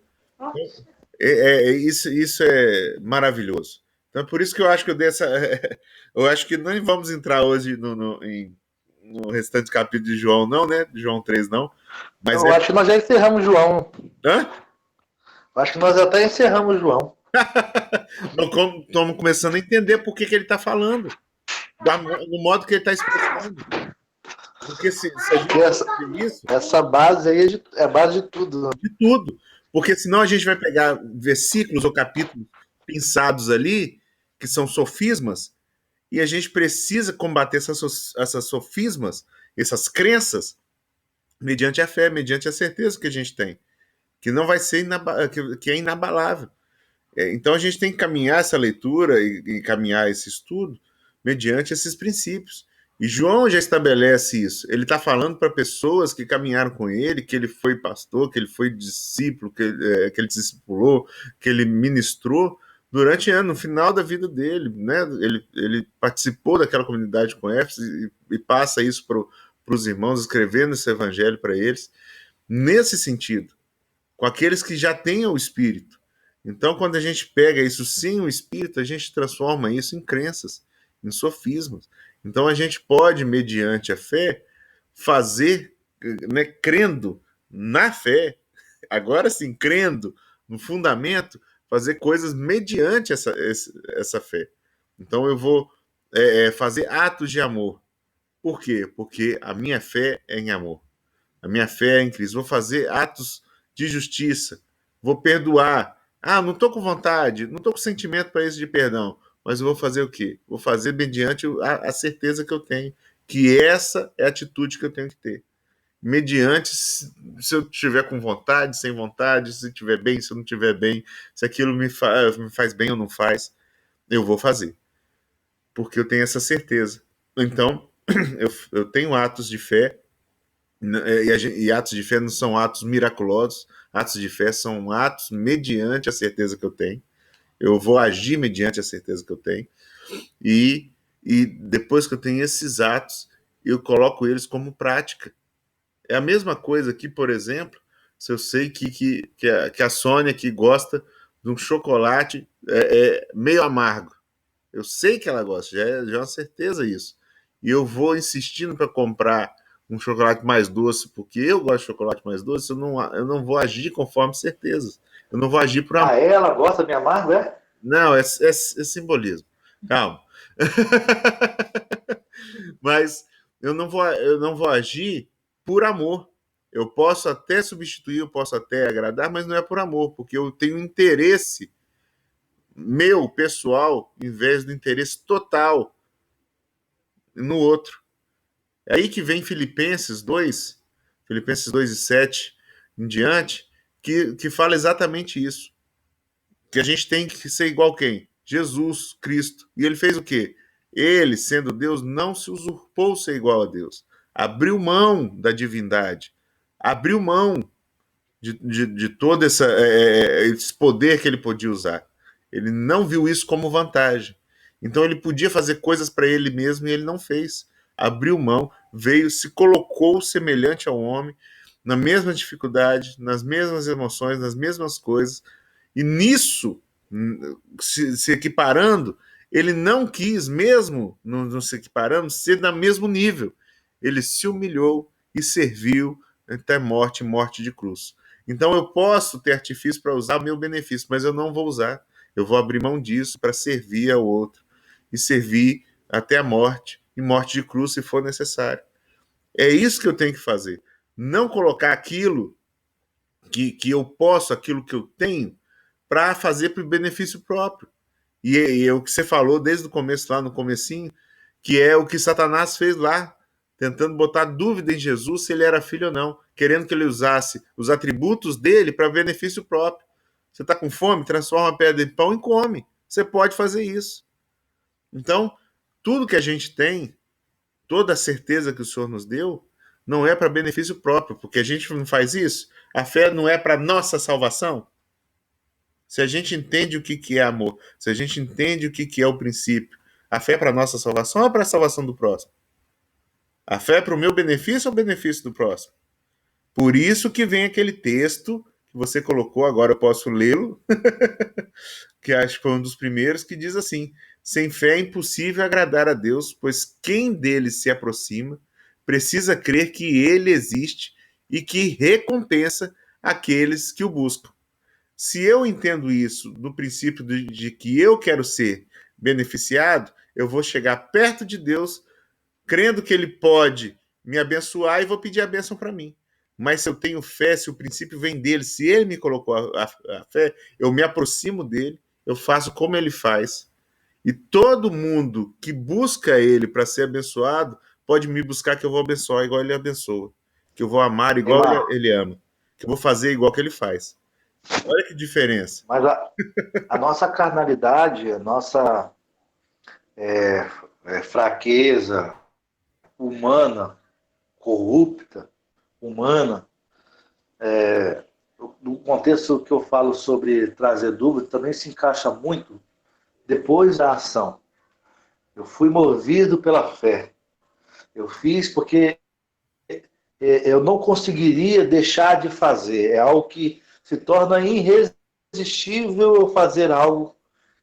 Isso é maravilhoso. Então é por isso que eu acho que eu dei essa. Eu acho que não vamos entrar hoje no restante capítulo de João, não, né? De João 3 não. Mas Eu acho que nós já encerramos João. Hã? Eu acho que nós até encerramos João. Nós estamos começando a entender por que ele está falando, do modo que ele está expressando. Porque se a gente Essa, entender isso, essa base aí é a base de tudo. de tudo. Porque senão a gente vai pegar versículos ou capítulos pensados ali, que são sofismas, e a gente precisa combater essas sofismas, essas crenças, mediante a fé, mediante a certeza que a gente tem, que não vai ser que é inabalável. Então a gente tem que caminhar essa leitura e caminhar esse estudo mediante esses princípios. E João já estabelece isso. Ele está falando para pessoas que caminharam com ele, que ele foi pastor, que ele foi discípulo, que ele discipulou, que ele ministrou durante anos, no final da vida dele. Né? Ele participou daquela comunidade com Éfeso e passa isso para os irmãos, escrevendo esse evangelho para eles. Nesse sentido, com aqueles que já têm o Espírito. Então, quando a gente pega isso sem o Espírito, a gente transforma isso em crenças, em sofismas. Então, a gente pode, mediante a fé, fazer, né, crendo na fé, agora sim, crendo no fundamento, fazer coisas mediante essa fé. Então, eu vou fazer atos de amor. Por quê? Porque a minha fé é em amor. A minha fé é em Cristo. Vou fazer atos de justiça. Vou perdoar. Ah, não estou com vontade, não estou com sentimento para isso de perdão. Mas eu vou fazer o quê? Vou fazer mediante a certeza que eu tenho. Que essa é a atitude que eu tenho que ter. Mediante, se eu estiver com vontade, sem vontade, se estiver bem, se eu não estiver bem, se aquilo me faz bem ou não faz, eu vou fazer. Porque eu tenho essa certeza. Então, eu tenho atos de fé. E atos de fé não são atos miraculosos, atos de fé são atos mediante a certeza que eu tenho. Eu vou agir mediante a certeza que eu tenho. E depois que eu tenho esses atos, eu coloco eles como prática. É a mesma coisa que, por exemplo, se eu sei que a Sônia que gosta de um chocolate meio amargo. Eu sei que ela gosta, já é uma certeza isso. E eu vou insistindo para comprar um chocolate mais doce, porque eu gosto de chocolate mais doce, eu não vou agir conforme certezas. Eu não vou agir por amor. Ah, ela gosta de me amar, né? Não, é simbolismo. Calma. Mas eu não vou agir por amor. Eu posso até substituir, eu posso até agradar, mas não é por amor, porque eu tenho interesse meu, pessoal, em vez do interesse total no outro. É aí que vem Filipenses 2 e 7 em diante, que fala exatamente isso. Que a gente tem que ser igual quem? Jesus Cristo. E ele fez o quê? Ele, sendo Deus, não se usurpou ser igual a Deus. Abriu mão da divindade. Abriu mão de todo esse poder que ele podia usar. Ele não viu isso como vantagem. Então ele podia fazer coisas para ele mesmo e ele não fez. Abriu mão, veio, se colocou semelhante ao homem, na mesma dificuldade, nas mesmas emoções, nas mesmas coisas. E nisso, se equiparando, ele não quis, mesmo não se equiparando, ser no mesmo nível. Ele se humilhou e serviu até morte de cruz. Então eu posso ter artifício para usar o meu benefício, mas eu não vou usar. Eu vou abrir mão disso para servir ao outro e servir até a morte, e morte de cruz se for necessário. É isso que eu tenho que fazer. Não colocar aquilo que eu posso, aquilo que eu tenho, para fazer para o benefício próprio. E é o que você falou desde o começo, lá no comecinho, que é o que Satanás fez lá, tentando botar dúvida em Jesus se ele era filho ou não, querendo que ele usasse os atributos dele para benefício próprio. Você está com fome? Transforma a pedra em pão e come. Você pode fazer isso. Então, tudo que a gente tem, toda a certeza que o Senhor nos deu, não é para benefício próprio, porque a gente não faz isso. A fé não é para nossa salvação. Se a gente entende o que é amor, se a gente entende o que é o princípio, a fé é para nossa salvação ou é para a salvação do próximo? A fé é para o meu benefício ou o benefício do próximo? Por isso que vem aquele texto que você colocou, agora eu posso lê-lo, que acho que foi um dos primeiros, que diz assim: sem fé é impossível agradar a Deus, pois quem dele se aproxima precisa crer que ele existe e que recompensa aqueles que o buscam. Se eu entendo isso no princípio de que eu quero ser beneficiado, eu vou chegar perto de Deus crendo que ele pode me abençoar e vou pedir a bênção para mim. Mas se eu tenho fé, se o princípio vem dele, se ele me colocou a fé, eu me aproximo dele, eu faço como ele faz. E todo mundo que busca ele para ser abençoado pode me buscar que eu vou abençoar igual ele abençoa, que eu vou amar igual ele ama, que eu vou fazer igual que ele faz. Olha que diferença. Mas a nossa carnalidade, a nossa fraqueza humana, corrupta, humana, no contexto que eu falo sobre trazer dúvida, também se encaixa muito depois da ação. Eu fui movido pela fé. Eu fiz porque eu não conseguiria deixar de fazer. É algo que se torna irresistível eu fazer algo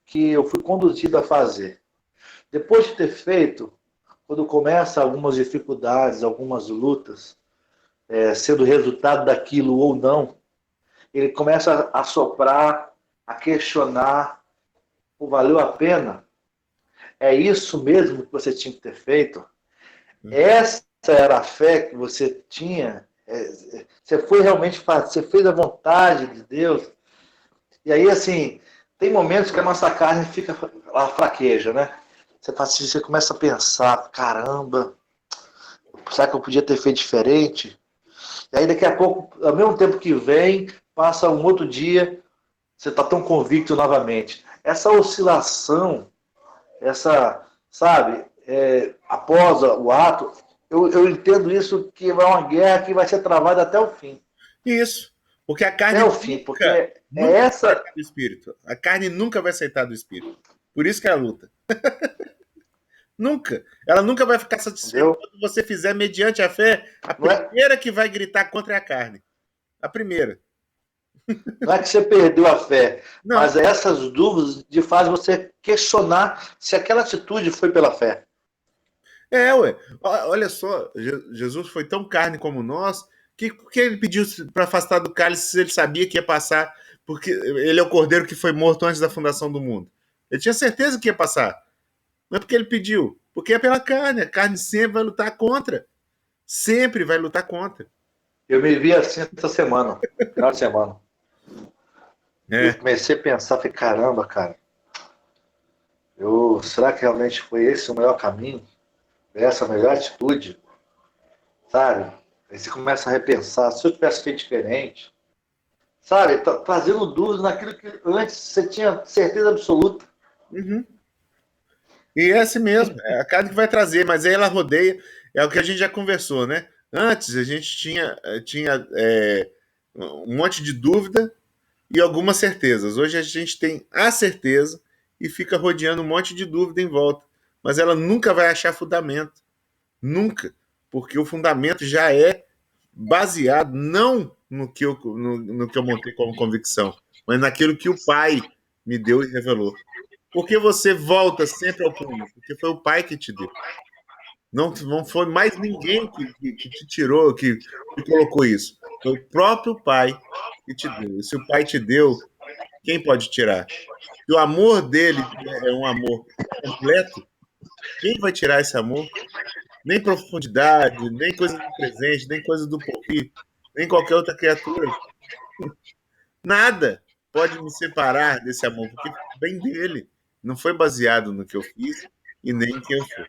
que eu fui conduzido a fazer. Depois de ter feito, quando começa algumas dificuldades, algumas lutas, sendo resultado daquilo ou não, ele começa a soprar, a questionar, valeu a pena? É isso mesmo que você tinha que ter feito? Essa era a fé que você tinha? Você foi realmente, você fez a vontade de Deus? E aí, assim, tem momentos que a nossa carne fica, ela fraqueja, né? Você começa a pensar, caramba, será que eu podia ter feito diferente? E aí daqui a pouco, ao mesmo tempo que vem, passa um outro dia, você está tão convicto novamente. Essa oscilação, sabe, após o ato, eu entendo isso que é uma guerra que vai ser travada até o fim. Isso. Porque a carne até o fim, porque nunca vai essa... aceitar do espírito. A carne nunca vai aceitar do espírito. Por isso que é a luta. Nunca. Ela nunca vai ficar satisfeita quando você fizer mediante a fé. A primeira que vai gritar contra é a carne. A primeira. Não é que você perdeu a fé, Não. mas essas dúvidas de fazem você questionar se aquela atitude foi pela fé. Ué. Olha só, Jesus foi tão carne como nós, que ele pediu para afastar do cálice se ele sabia que ia passar, porque ele é o cordeiro que foi morto antes da fundação do mundo. Ele tinha certeza que ia passar. Não é porque ele pediu, porque é pela carne. A carne sempre vai lutar contra. Sempre vai lutar contra. Eu me vi assim essa semana, final de semana. Eu comecei a pensar, falei, caramba, cara, será que realmente foi esse o melhor caminho? Essa a melhor atitude? Sabe? Aí você começa a repensar, se eu tivesse feito diferente, sabe? Trazendo dúvidas naquilo que antes você tinha certeza absoluta. Uhum. E é assim mesmo, é a carne que vai trazer, mas aí ela rodeia, é o que a gente já conversou, né? Antes a gente tinha um monte de dúvida e algumas certezas. Hoje a gente tem a certeza e fica rodeando um monte de dúvida em volta. Mas ela nunca vai achar fundamento. Nunca. Porque o fundamento já é baseado não no que eu montei como convicção, mas naquilo que o Pai me deu e revelou. Porque você volta sempre ao prumo? Porque foi o Pai que te deu. Não foi mais ninguém que te tirou, que colocou isso. Foi o próprio Pai que te deu. E se o Pai te deu, quem pode tirar? Se o amor dele é um amor completo, quem vai tirar esse amor? Nem profundidade, nem coisa do presente, nem coisa do porvir, nem qualquer outra criatura. Nada pode me separar desse amor, porque vem dele. Não foi baseado no que eu fiz e nem em quem eu sou.